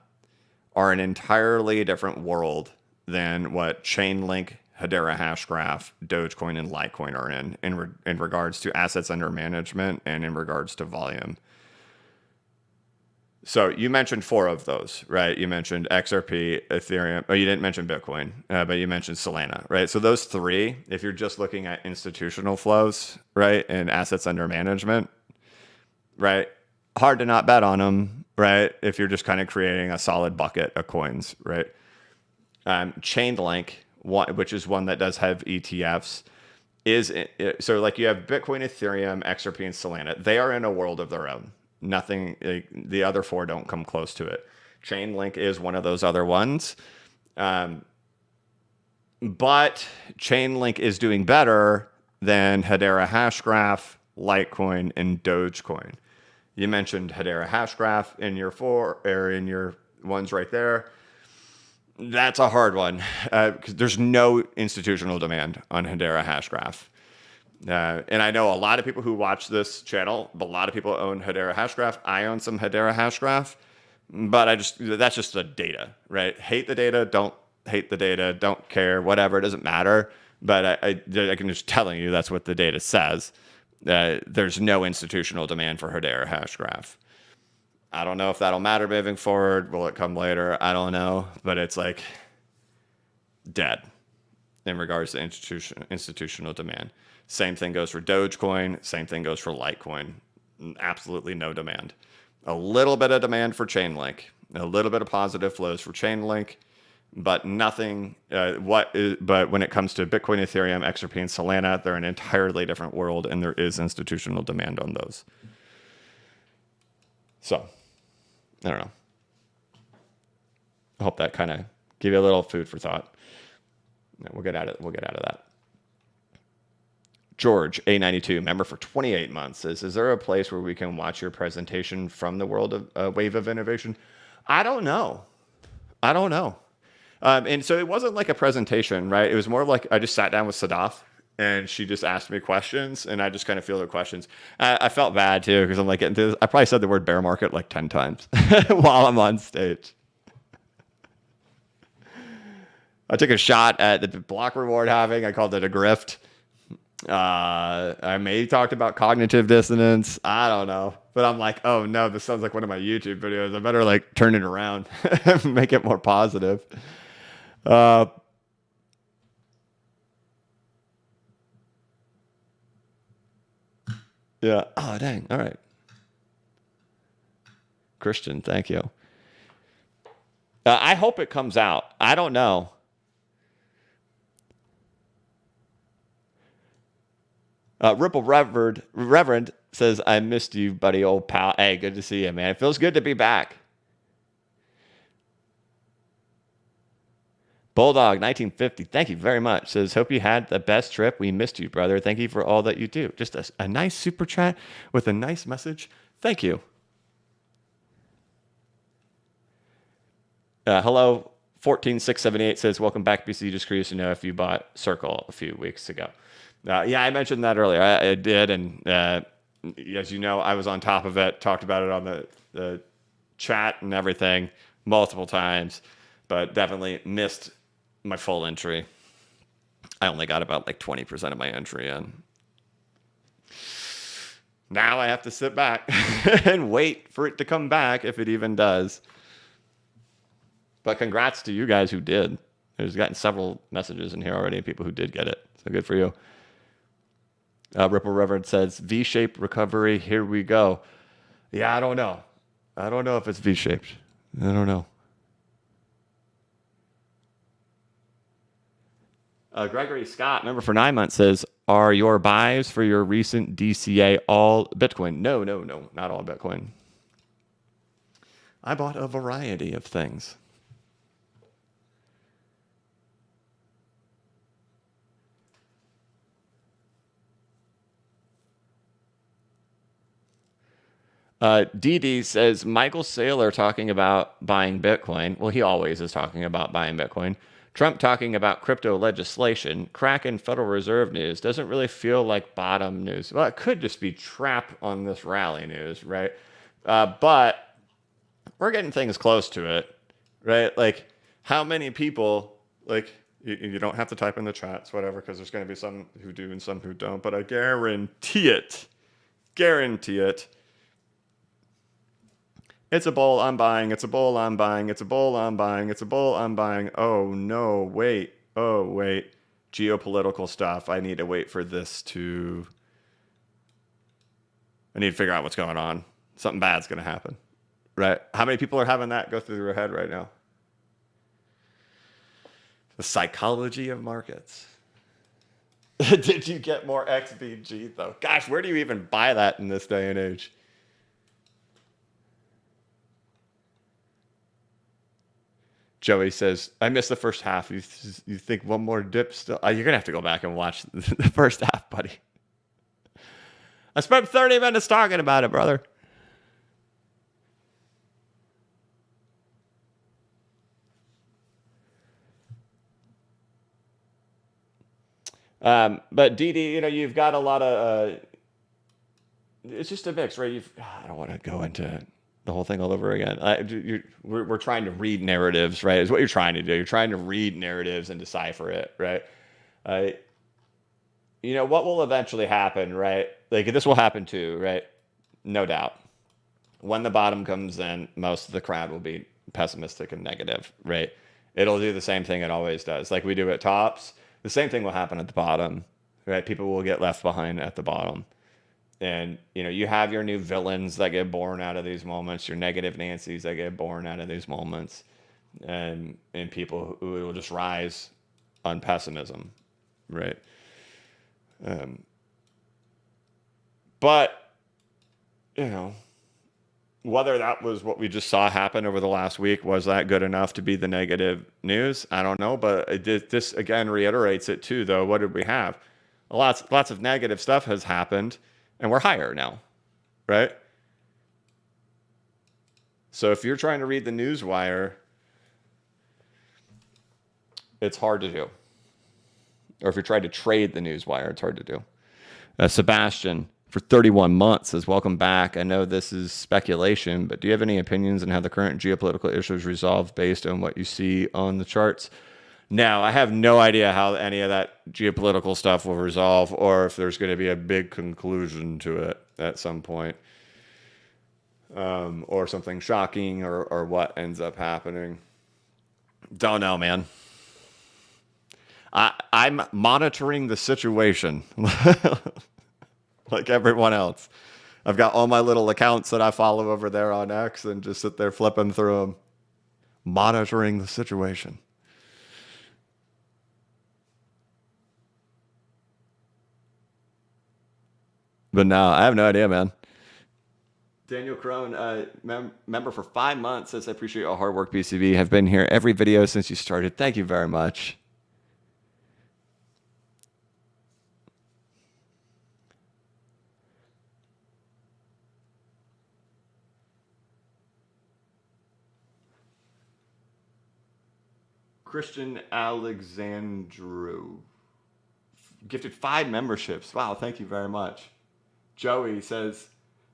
are an entirely different world than what Chainlink, Hedera Hashgraph, Dogecoin, and Litecoin are in regards to assets under management and in regards to volume. So you mentioned 4 of those, right? You mentioned XRP, Ethereum. Oh, you didn't mention Bitcoin, but you mentioned Solana, right? So those 3, if you're just looking at institutional flows, right, and assets under management, right, hard to not bet on them, right? If you're just kind of creating a solid bucket of coins, right? Chainlink, which is one that does have ETFs, so like you have Bitcoin, Ethereum, XRP, and Solana. They are in a world of their own. Nothing, the other 4 don't come close to it. Chainlink is one of those other ones. But Chainlink is doing better than Hedera Hashgraph, Litecoin, and Dogecoin. You mentioned Hedera Hashgraph in your 4 or in your ones right there. That's a hard one because there's no institutional demand on Hedera Hashgraph. And I know a lot of people who watch this channel, but a lot of people own Hedera Hashgraph. I own some Hedera Hashgraph, but that's just the data, right? Hate the data, don't hate the data, don't care, whatever, it doesn't matter. But I can just telling you that's what the data says. There's no institutional demand for Hedera Hashgraph. I don't know if that'll matter moving forward. Will it come later? I don't know. But it's like dead in regards to institutional demand. Same thing goes for Dogecoin. Same thing goes for Litecoin. Absolutely no demand. A little bit of demand for Chainlink. A little bit of positive flows for Chainlink. But nothing. But when it comes to Bitcoin, Ethereum, XRP, and Solana, they're an entirely different world, and there is institutional demand on those. So, I don't know. I hope that kind of give you a little food for thought. We'll get out of that. George, A92, member for 28 months, says, is there a place where we can watch your presentation from the world of Wave of Innovation? I don't know. And so it wasn't like a presentation, right? It was more like I just sat down with Sadaf and she just asked me questions and I just kind of fielded questions. I felt bad too because I'm like, I probably said the word bear market like 10 times while I'm on stage. I took a shot at the block reward halving. I called it a grift. I maybe talked about cognitive dissonance. I don't know. But I'm like, oh no, this sounds like one of my YouTube videos. I better like turn it around and make it more positive. Yeah. Oh, dang. All right. Christian, thank you. I hope it comes out. I don't know. Ripple Reverend says, I missed you, buddy, old pal. Hey, good to see you, man. It feels good to be back. Bulldog 1950, thank you very much. Says, hope you had the best trip. We missed you, brother. Thank you for all that you do. Just a nice super chat with a nice message. Thank you. Hello, 14678 says, welcome back, BC. Just curious to know if you bought Circle a few weeks ago. Yeah, I mentioned that earlier. I did, and as you know, I was on top of it, talked about it on the chat and everything multiple times, but definitely missed my full entry. I only got about like 20% of my entry in. Now I have to sit back and wait for it to come back if it even does. But congrats to you guys who did. There's gotten several messages in here already of people who did get it. So good for you. Ripple Reverend says, V-shaped recovery, here we go. Yeah, I don't know. I don't know if it's V-shaped. I don't know. Gregory Scott, member for 9 months, says, are your buys for your recent DCA all Bitcoin? No, not all Bitcoin. I bought a variety of things. DD says Michael Saylor talking about buying Bitcoin. Well, he always is talking about buying Bitcoin. Trump talking about crypto legislation. Kraken Federal Reserve news. Doesn't really feel like bottom news. Well, it could just be trap on this rally news, right? But we're getting things close to it, right? Like, how many people, like, you don't have to type in the chats, whatever, because there's going to be some who do and some who don't, but I guarantee it. Guarantee it. It's a bull, I'm buying. It's a bull, I'm buying. It's a bull, I'm buying. It's a bull, I'm buying. Oh, no, wait. Oh, wait. Geopolitical stuff. I need to wait for this to... I need to figure out what's going on. Something bad's going to happen. Right? How many people are having that go through their head right now? The psychology of markets. Did you get more XBG, though? Gosh, where do you even buy that in this day and age? Joey says, I missed the first half. You think one more dip still? You're going to have to go back and watch the first half, buddy. I spent 30 minutes talking about it, brother. But DD, you've got a lot of... it's just a mix, right? I don't want to go into the whole thing all over again. We're trying to read narratives, right? Is what you're trying to do. You're trying to read narratives and decipher it, right? What will eventually happen, right? Like, this will happen too, right? No doubt. When the bottom comes in, most of the crowd will be pessimistic and negative, right? It'll do the same thing it always does. Like we do at tops, the same thing will happen at the bottom, right? People will get left behind at the bottom. And, you have your new villains that get born out of these moments, your negative Nancys that get born out of these moments, and people who will just rise on pessimism, right? But, whether that was what we just saw happen over the last week, was that good enough to be the negative news? I don't know, but this again reiterates it too, though. What did we have? Lots of negative stuff has happened. And we're higher now, right? So if you're trying to read the news wire, it's hard to do. Or if you're trying to trade the news wire, it's hard to do. Sebastian, for 31 months, says, welcome back. I know this is speculation, but do you have any opinions on how the current geopolitical issues resolve based on what you see on the charts? Now, I have no idea how any of that geopolitical stuff will resolve, or if there's going to be a big conclusion to it at some point, or something shocking, or what ends up happening. Don't know, man. I'm monitoring the situation like everyone else. I've got all my little accounts that I follow over there on X and just sit there flipping through them, monitoring the situation. But no, I have no idea, man. Daniel Crone, member for 5 months, says, I appreciate your hard work, BCB. Have been here every video since you started. Thank you very much. Christian Alexandru gifted 5 memberships. Wow, thank you very much. Joey says,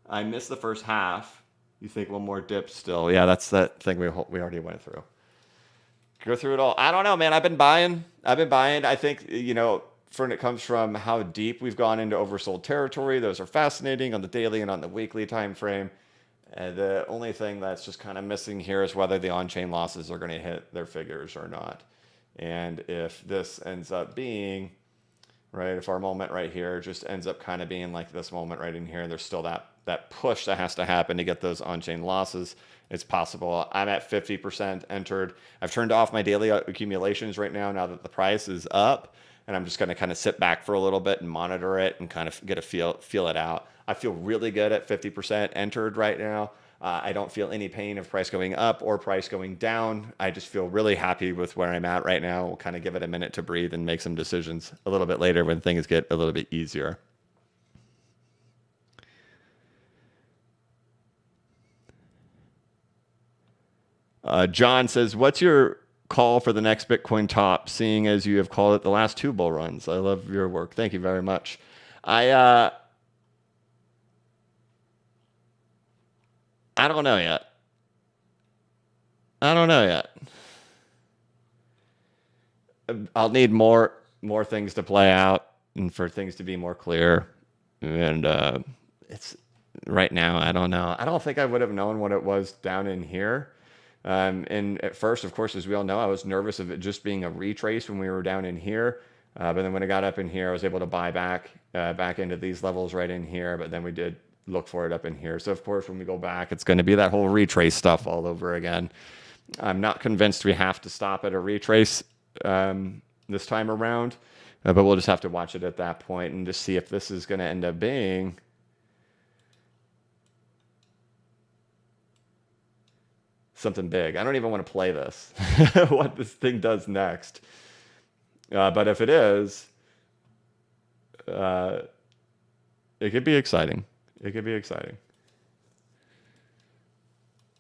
I missed the first half. You think one more dip still? Yeah, that's that thing we already went through. Go through it all. I don't know, man. I've been buying. I think, when it comes from how deep we've gone into oversold territory, those are fascinating on the daily and on the weekly time frame. And the only thing that's just kind of missing here is whether the on-chain losses are going to hit their figures or not. And if this ends up being... right, if our moment right here just ends up kind of being like this moment right in here, there's still that push that has to happen to get those on-chain losses. It's possible. I'm at 50% entered. I've turned off my daily accumulations right now that the price is up, and I'm just going to kind of sit back for a little bit and monitor it and kind of get a feel it out. I feel really good at 50% entered right now. I don't feel any pain of price going up or price going down. I just feel really happy with where I'm at right now. We'll kind of give it a minute to breathe and make some decisions a little bit later when things get a little bit easier. John says, what's your call for the next Bitcoin top, seeing as you have called it the last two bull runs? I love your work. Thank you very much. I don't know yet. I don't know yet. I'll need more things to play out and for things to be more clear. And it's right now, I don't know. I don't think I would have known what it was down in here. And at first, of course, as we all know, I was nervous of it just being a retrace when we were down in here. But then when I got up in here, I was able to buy back into these levels right in here. But then we did look for it up in here. So of course, when we go back, it's going to be that whole retrace stuff all over again. I'm not convinced we have to stop at a retrace this time around, but we'll just have to watch it at that point and just see if this is going to end up being something big. I don't even want to play this, what this thing does next. But if it is, it could be exciting. It could be exciting.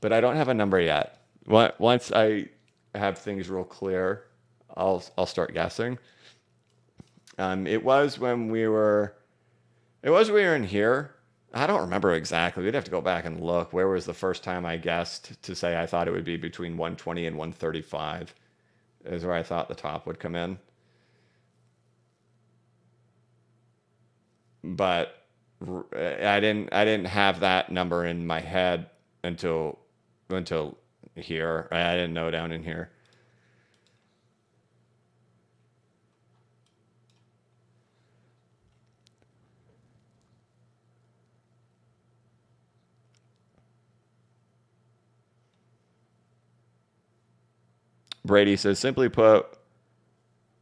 But I don't have a number yet. Once I have things real clear, I'll start guessing. It was when we were in here. I don't remember exactly. We'd have to go back and look. Where was the first time I guessed to say I thought it would be between 120 and 135 is where I thought the top would come in. But I didn't have that number in my head until here. I didn't know down in here. Brady says, simply put,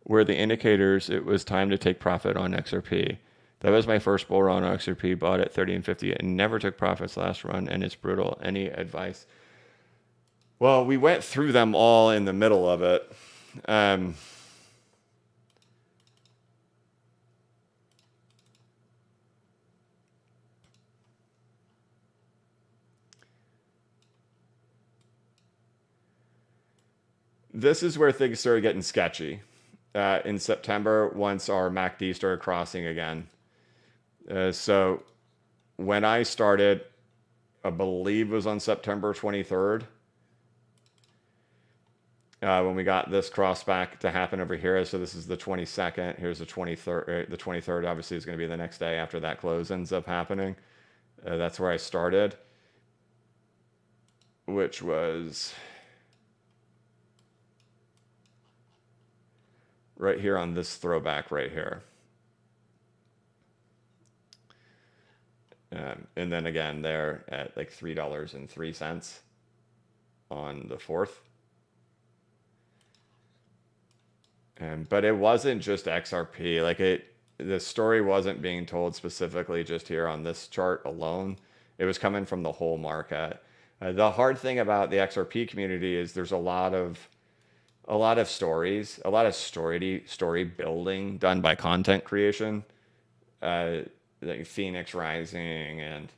were the indicators it was time to take profit on XRP. That was my first bull run on XRP, bought at 30 and 50 and never took profits last run, and it's brutal. Any advice? Well, we went through them all in the middle of it. This is where things started getting sketchy. In September, once our MACD started crossing again. So when I started, I believe it was on September 23rd, when we got this cross back to happen over here. So this is the 22nd. Here's the 23rd. The 23rd obviously is going to be the next day after that close ends up happening. That's where I started, which was right here on this throwback right here. And then again there at like $3.03 on the 4th. But it wasn't just XRP. Like the story wasn't being told specifically just here on this chart alone. It was coming from the whole market. The hard thing about the XRP community is there's a lot of stories, a lot of story building done by content creation, like Phoenix Rising, and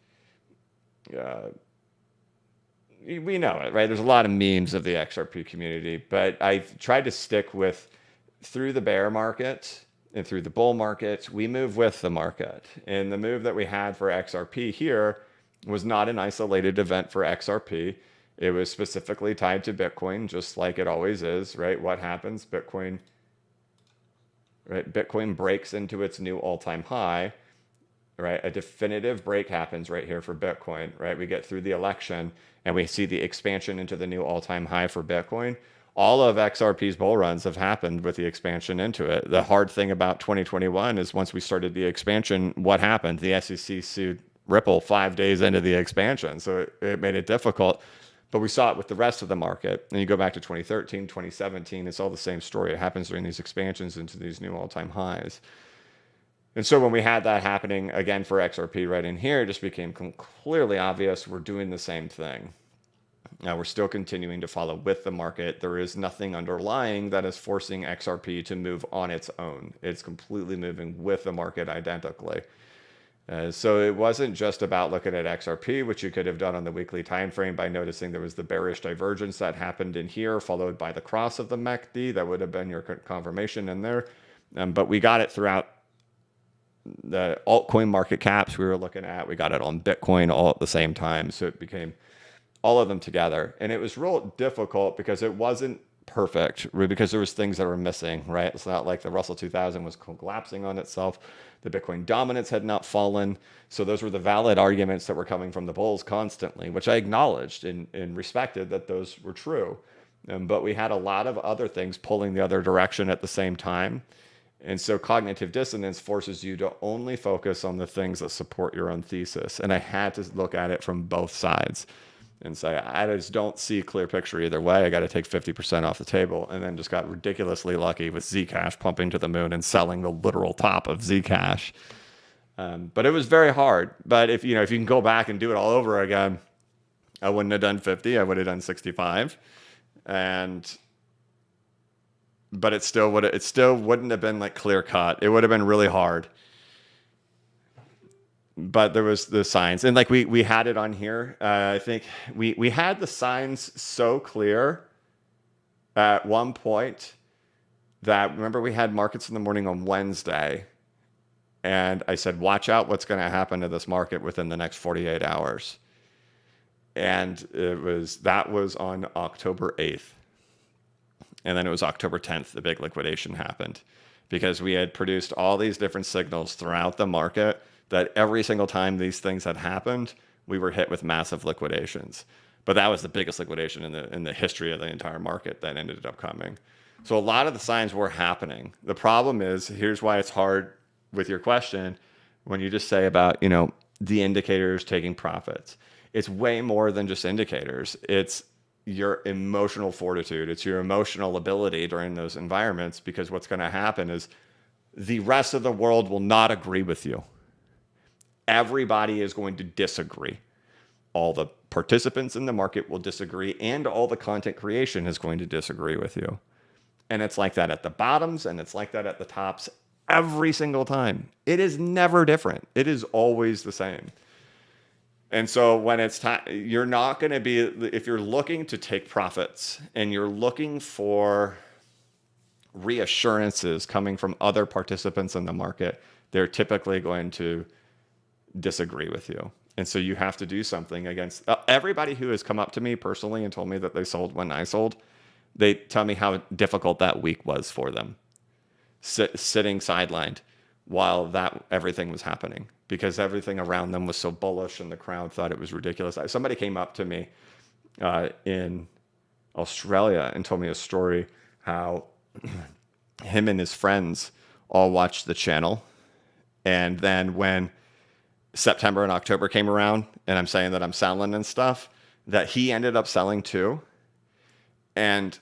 we know it, right? There's a lot of memes of the XRP community, but I've tried to stick with through the bear market and through the bull market, we move with the market. And the move that we had for XRP here was not an isolated event for XRP. It was specifically tied to Bitcoin, just like it always is, right? What happens? Bitcoin breaks into its new all-time high, right? A definitive break happens right here for Bitcoin, right? We get through the election and we see the expansion into the new all-time high for Bitcoin. All of XRP's bull runs have happened with the expansion into it. The hard thing about 2021 is once we started the expansion, what happened? The SEC sued Ripple 5 days into the expansion. So it made it difficult. But we saw it with the rest of the market. And you go back to 2013, 2017, it's all the same story. It happens during these expansions into these new all-time highs. And so when we had that happening again for XRP right in here, it just became clearly obvious we're doing the same thing. Now we're still continuing to follow with the market. There is nothing underlying that is forcing XRP to move on its own. It's completely moving with the market identically. So it wasn't just about looking at XRP, which you could have done on the weekly time frame by noticing there was the bearish divergence that happened in here, followed by the cross of the MACD. That would have been your confirmation in there. But we got it throughout the altcoin market caps we were looking at. We got it on Bitcoin all at the same time. So it became all of them together. And it was real difficult because it wasn't perfect, because there was things that were missing, right? It's not like the Russell 2000 was collapsing on itself. The Bitcoin dominance had not fallen. So those were the valid arguments that were coming from the bulls constantly, which I acknowledged and respected that those were true. But we had a lot of other things pulling the other direction at the same time. And so cognitive dissonance forces you to only focus on the things that support your own thesis. And I had to look at it from both sides and say, I just don't see a clear picture either way. I got to take 50% off the table. And then just got ridiculously lucky with Zcash pumping to the moon and selling the literal top of Zcash. But it was very hard. But if you can go back and do it all over again, I wouldn't have done 50. I would have done 65. But it still wouldn't have been like clear cut. It would have been really hard. But there was the signs, and like we had it on here. I think we had the signs so clear at one point that, remember, we had markets in the morning on Wednesday, and I said, watch out what's going to happen to this market within the next 48 hours. And that was on October 8th. And then it was October 10th, the big liquidation happened, because we had produced all these different signals throughout the market that every single time these things had happened, we were hit with massive liquidations. But that was the biggest liquidation in the history of the entire market that ended up coming. So a lot of the signs were happening. The problem is, here's why it's hard with your question, when you just say about, the indicators taking profits. It's way more than just indicators. It's your emotional fortitude. It's your emotional ability during those environments, because what's going to happen is the rest of the world will not agree with you. Everybody is going to disagree. All the participants in the market will disagree, and all the content creation is going to disagree with you. And it's like that at the bottoms, and it's like that at the tops every single time. It is never different. It is always the same. And so when it's time, you're not going to be, if you're looking to take profits and you're looking for reassurances coming from other participants in the market, they're typically going to disagree with you. And so you have to do something against everybody who has come up to me personally and told me that they sold when I sold. They tell me how difficult that week was for them, sitting sidelined while everything was happening, because everything around them was so bullish and the crowd thought it was ridiculous. Somebody came up to me in Australia and told me a story how him and his friends all watched the channel. And then when September and October came around, and I'm saying that I'm selling and stuff, that he ended up selling too. And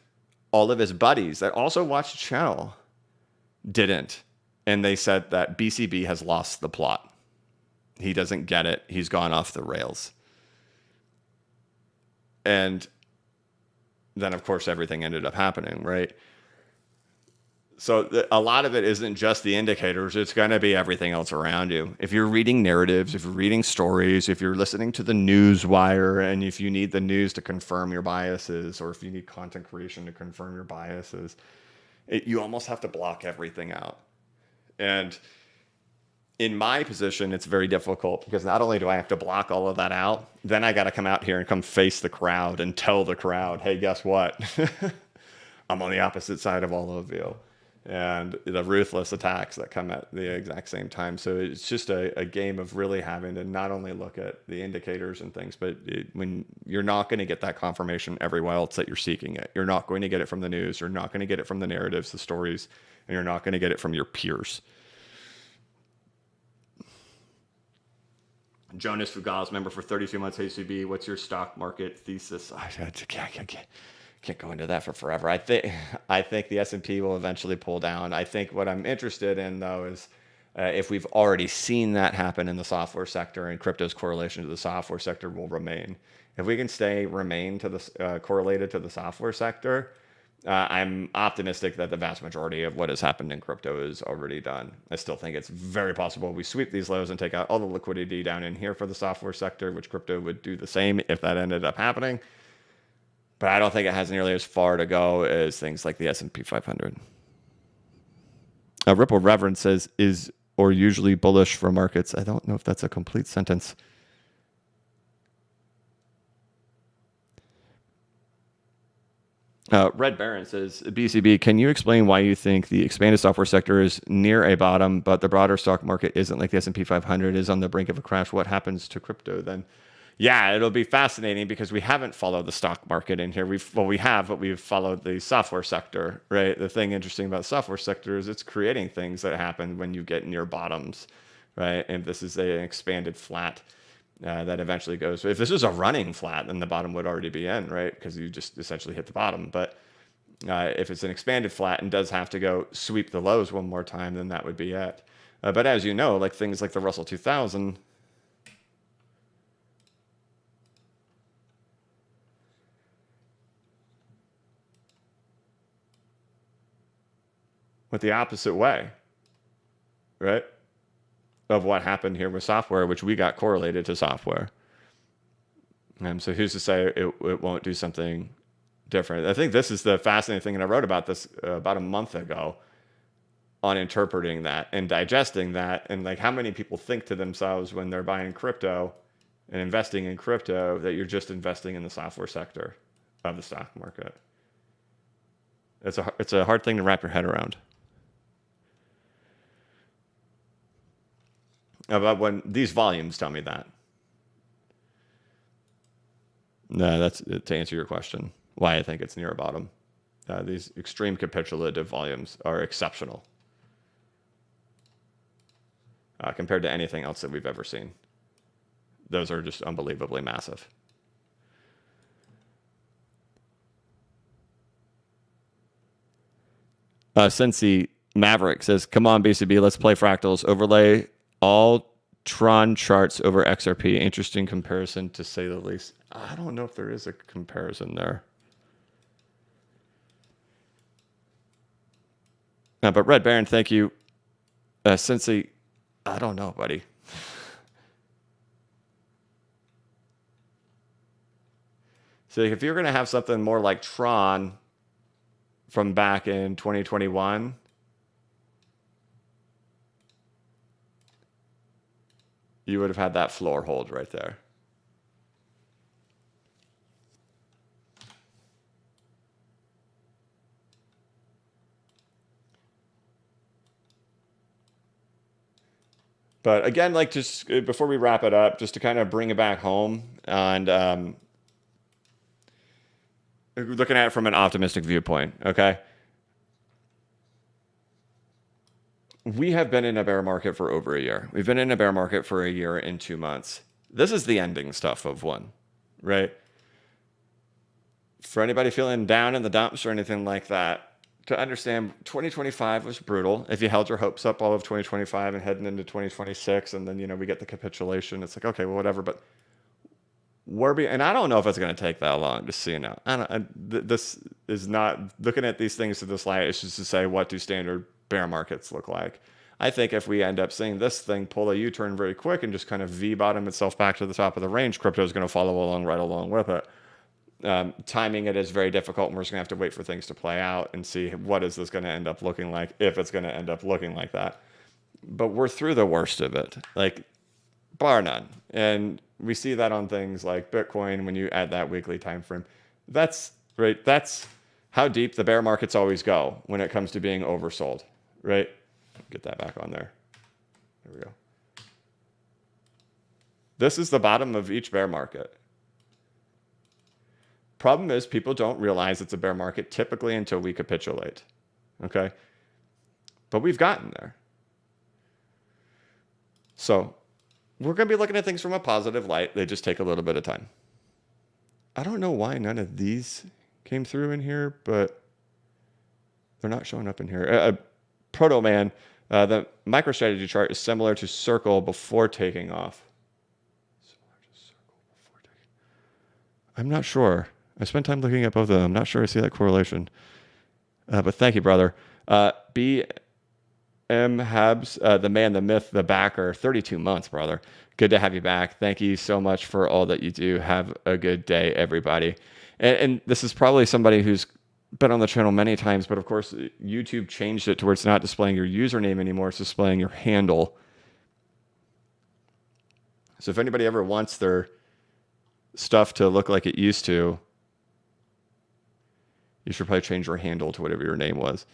all of his buddies that also watched the channel didn't. And they said that BCB has lost the plot. He doesn't get it. He's gone off the rails. And then, of course, everything ended up happening, right? So a lot of it isn't just the indicators. It's going to be everything else around you. If you're reading narratives, if you're reading stories, if you're listening to the news wire, and if you need the news to confirm your biases, or if you need content creation to confirm your biases, you almost have to block everything out. And in my position, it's very difficult, because not only do I have to block all of that out, then I got to come out here and come face the crowd and tell the crowd, hey, guess what? I'm on the opposite side of all of you. And the ruthless attacks that come at the exact same time. So it's just a game of really having to not only look at the indicators and things, but when you're not going to get that confirmation everywhere else that you're seeking it. You're not going to get it from the news. You're not going to get it from the narratives, the stories, and you're not going to get it from your peers. Jonas Fugal's member for 32 months. Hey, CB, what's your stock market thesis? I can't go into that for forever. I think the S&P will eventually pull down. I think what I'm interested in, though, is if we've already seen that happen in the software sector, and crypto's correlation to the software sector will remain. If we can remain to the correlated to the software sector, I'm optimistic that the vast majority of what has happened in crypto is already done. I still think it's very possible we sweep these lows and take out all the liquidity down in here for the software sector, which crypto would do the same if that ended up happening. But I don't think it has nearly as far to go as things like the S&P 500. Ripple Reverend says, is or usually bullish for markets. I don't know if that's a complete sentence. Red Baron says, BCB, can you explain why you think the expanded software sector is near a bottom, but the broader stock market isn't, like the S&P 500 is on the brink of a crash? What happens to crypto then? Yeah, it'll be fascinating because we haven't followed the stock market in here. We have, but we've followed the software sector, right? The thing interesting about the software sector is it's creating things that happen when you get near bottoms, right? And this is an expanded flat that eventually goes. If this is a running flat, then the bottom would already be in, right? Because you just essentially hit the bottom. But if it's an expanded flat and does have to go sweep the lows one more time, then that would be it. But as you know, like things like the Russell 2000, went the opposite way, right? Of what happened here with software, which we got correlated to software. So who's to say it won't do something different? I think this is the fascinating thing, and I wrote about this about a month ago on interpreting that and digesting that, and like how many people think to themselves when they're buying crypto and investing in crypto that you're just investing in the software sector of the stock market. It's a hard thing to wrap your head around. About when these volumes tell me that. No, that's to answer your question. Why I think it's near a bottom. These extreme capitulative volumes are exceptional compared to anything else that we've ever seen. Those are just unbelievably massive. Cincy Maverick says, come on, BCB, let's play fractals. Overlay all Tron charts over XRP. Interesting comparison, to say the least. I don't know if there is a comparison there. But Red Baron, thank you. Cincy, I don't know, buddy. So if you're going to have something more like Tron from back in 2021, you would have had that floor hold right there. But again, like just before we wrap it up, just to kind of bring it back home and looking at it from an optimistic viewpoint, okay? We have been in a bear market for over a year. We've been in a bear market for a year and 2 months. This is the ending stuff of one, right? For anybody feeling down in the dumps or anything like that, to understand 2025 was brutal. If you held your hopes up all of 2025 and heading into 2026, and then, you know, we get the capitulation, it's like, okay, well, whatever. But and I don't know if it's going to take that long, just so you know. This is not looking at these things to this light. It's just to say, what do standard bear markets look like? I think if we end up seeing this thing pull a U-turn very quick and just kind of V-bottom itself back to the top of the range, crypto is going to follow along right along with it. Timing it is very difficult, and we're just going to have to wait for things to play out and see what is this going to end up looking like, if it's going to end up looking like that. But we're through the worst of it, like bar none. And we see that on things like Bitcoin when you add that weekly time frame. That's right. That's how deep the bear markets always go when it comes to being oversold, right? Get that back on there. There we go. This is the bottom of each bear market. Problem is, people don't realize it's a bear market typically until we capitulate. Okay? But we've gotten there. So we're going to be looking at things from a positive light. They just take a little bit of time. I don't know why none of these came through in here, but they're not showing up in here. Proto Man, the MicroStrategy chart is similar to Circle before taking off. I'm not sure. I spent time looking at both of them. I'm not sure I see that correlation. But thank you, brother. B M Habs, the man, the myth, the backer, 32 months, brother. Good to have you back. Thank you so much for all that you do. Have a good day, everybody. And this is probably somebody who's been on the channel many times, but of course, YouTube changed it to where it's not displaying your username anymore. It's displaying your handle. So if anybody ever wants their stuff to look like it used to, you should probably change your handle to whatever your name was.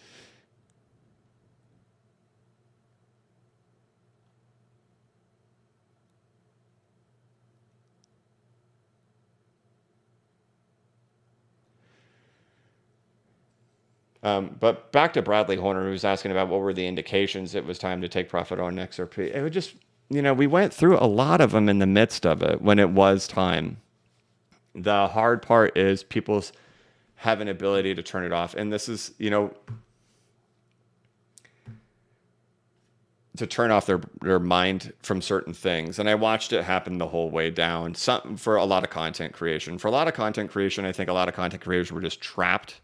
But back to Bradley Horner, who was asking about what were the indications it was time to take profit on XRP. It would just, we went through a lot of them in the midst of it when it was time. The hard part is people's have an ability to turn it off. And this is, to turn off their mind from certain things. And I watched it happen the whole way down. For a lot of content creation. For a lot of content creation, I think a lot of content creators were just trapped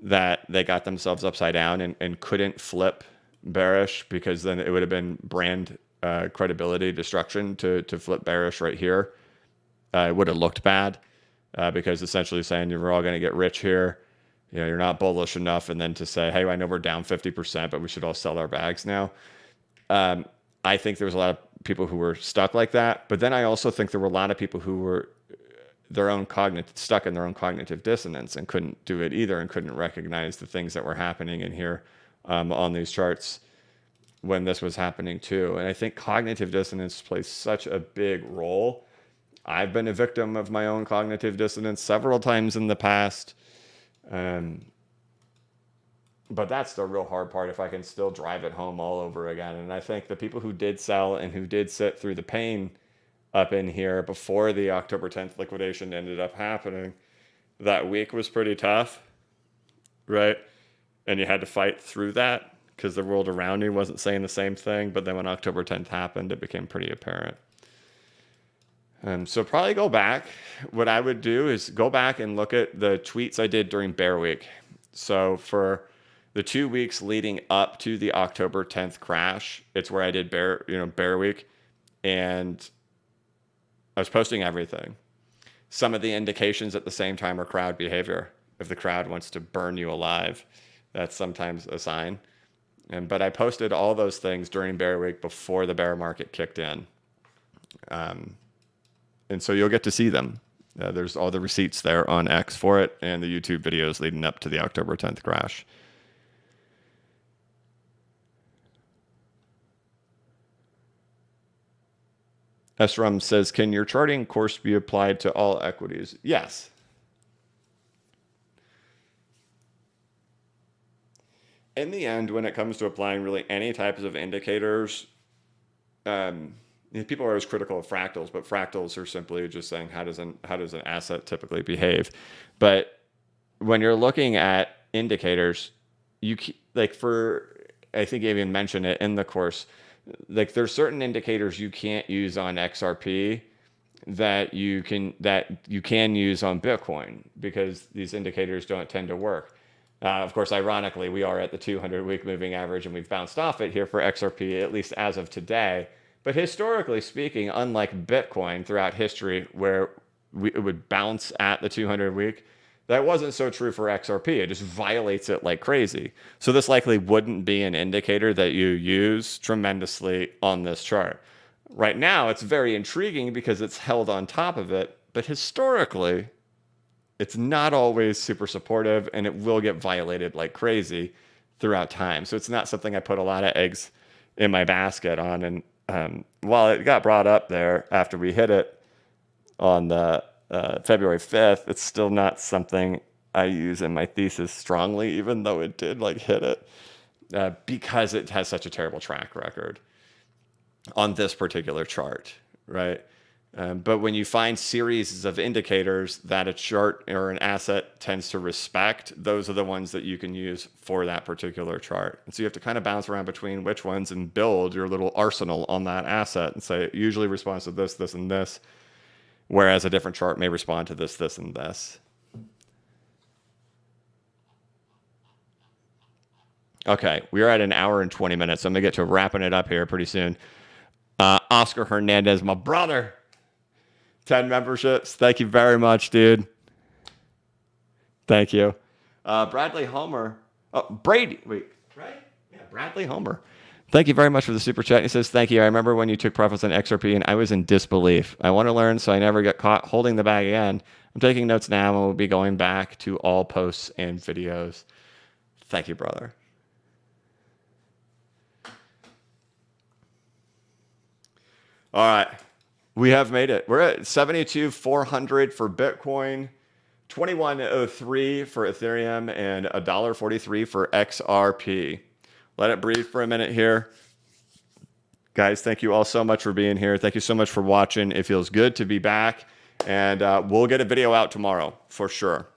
that they got themselves upside down and couldn't flip bearish, because then it would have been brand credibility destruction to flip bearish right here. It would have looked bad because essentially saying you're all going to get rich here. You're not bullish enough. And then to say, hey, I know we're down 50%, but we should all sell our bags now. I think there was a lot of people who were stuck like that. But then I also think there were a lot of people who were stuck in their own cognitive dissonance and couldn't do it either, and couldn't recognize the things that were happening in here on these charts when this was happening too. And I think cognitive dissonance plays such a big role. I've been a victim of my own cognitive dissonance several times in the past. But that's the real hard part, if I can still drive it home all over again. And I think the people who did sell and who did sit through the pain up in here before the October 10th liquidation ended up happening, that week was pretty tough, right? And you had to fight through that because the world around you wasn't saying the same thing. But then when October 10th happened, it became pretty apparent. So probably go back. What I would do is go back and look at the tweets I did during Bear Week. So for the 2 weeks leading up to the October 10th crash, it's where I did Bear Week, and I was posting everything. Some of the indications at the same time are crowd behavior. If the crowd wants to burn you alive, that's sometimes a sign. But I posted all those things during Bear Week before the bear market kicked in. And so you'll get to see them. There's all the receipts there on X for it, and the YouTube videos leading up to the October 10th crash. SRAM says, can your charting course be applied to all equities? Yes. In the end, when it comes to applying really any types of indicators, people are always critical of fractals, but fractals are simply just saying how does an asset typically behave. But when you're looking at indicators, I think you even mentioned it in the course, there's certain indicators you can't use on XRP that you can use on Bitcoin, because these indicators don't tend to work. Of course, ironically, we are at the 200-week moving average, and we've bounced off it here for XRP, at least as of today. But historically speaking, unlike Bitcoin throughout history, where it would bounce at the 200-week, that wasn't so true for XRP. It just violates it like crazy. So this likely wouldn't be an indicator that you use tremendously on this chart. Right now, it's very intriguing because it's held on top of it, but historically, it's not always super supportive, and it will get violated like crazy throughout time. So it's not something I put a lot of eggs in my basket on. And while it got brought up there after we hit it on the February 5th, it's still not something I use in my thesis strongly, even though it did hit it, because it has such a terrible track record on this particular chart, right? But when you find series of indicators that a chart or an asset tends to respect, those are the ones that you can use for that particular chart. And so you have to kind of bounce around between which ones and build your little arsenal on that asset and say it usually responds to this, this, and this, whereas a different chart may respond to this, this, and this. Okay, we are at an hour and 20 minutes. So I'm going to get to wrapping it up here pretty soon. Oscar Hernandez, my brother. 10 memberships. Thank you very much, dude. Thank you. Bradley Homer. Oh, Brady. Wait, right? Yeah, Bradley Homer. Thank you very much for the super chat. He says, thank you. I remember when you took profits on XRP and I was in disbelief. I want to learn so I never get caught holding the bag again. I'm taking notes now and will be going back to all posts and videos. Thank you, brother. All right. We have made it. We're at 72,400 for Bitcoin, 2103 for Ethereum, and $1.43 for XRP. Let it breathe for a minute here. Guys, thank you all so much for being here. Thank you so much for watching. It feels good to be back. And we'll get a video out tomorrow for sure.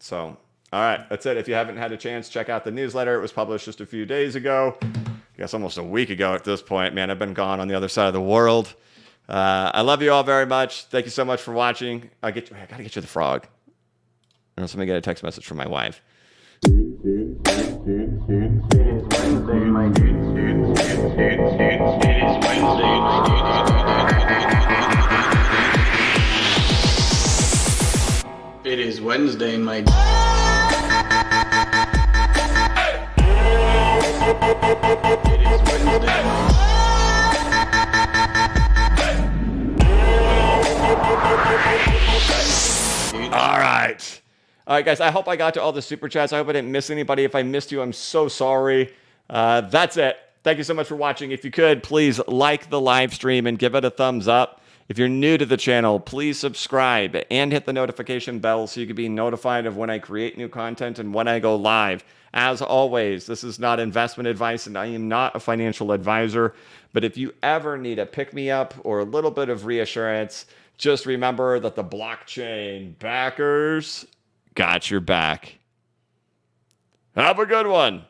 So, all right, that's it. If you haven't had a chance, check out the newsletter. It was published just a few days ago. I guess almost a week ago at this point. Man, I've been gone on the other side of the world. I love you all very much. Thank you so much for watching. I got to get you the frog. Or else I'm going to get a text message from my wife. It is Wednesday, my It is Wednesday. All right. All right, guys. I hope I got to all the super chats. I hope I didn't miss anybody. If I missed you, I'm so sorry. That's it. Thank you so much for watching. If you could, please like the live stream and give it a thumbs up. If you're new to the channel, please subscribe and hit the notification bell so you can be notified of when I create new content and when I go live. As always, this is not investment advice and I am not a financial advisor. But if you ever need a pick-me-up or a little bit of reassurance, just remember that the blockchain backers got your back. Have a good one.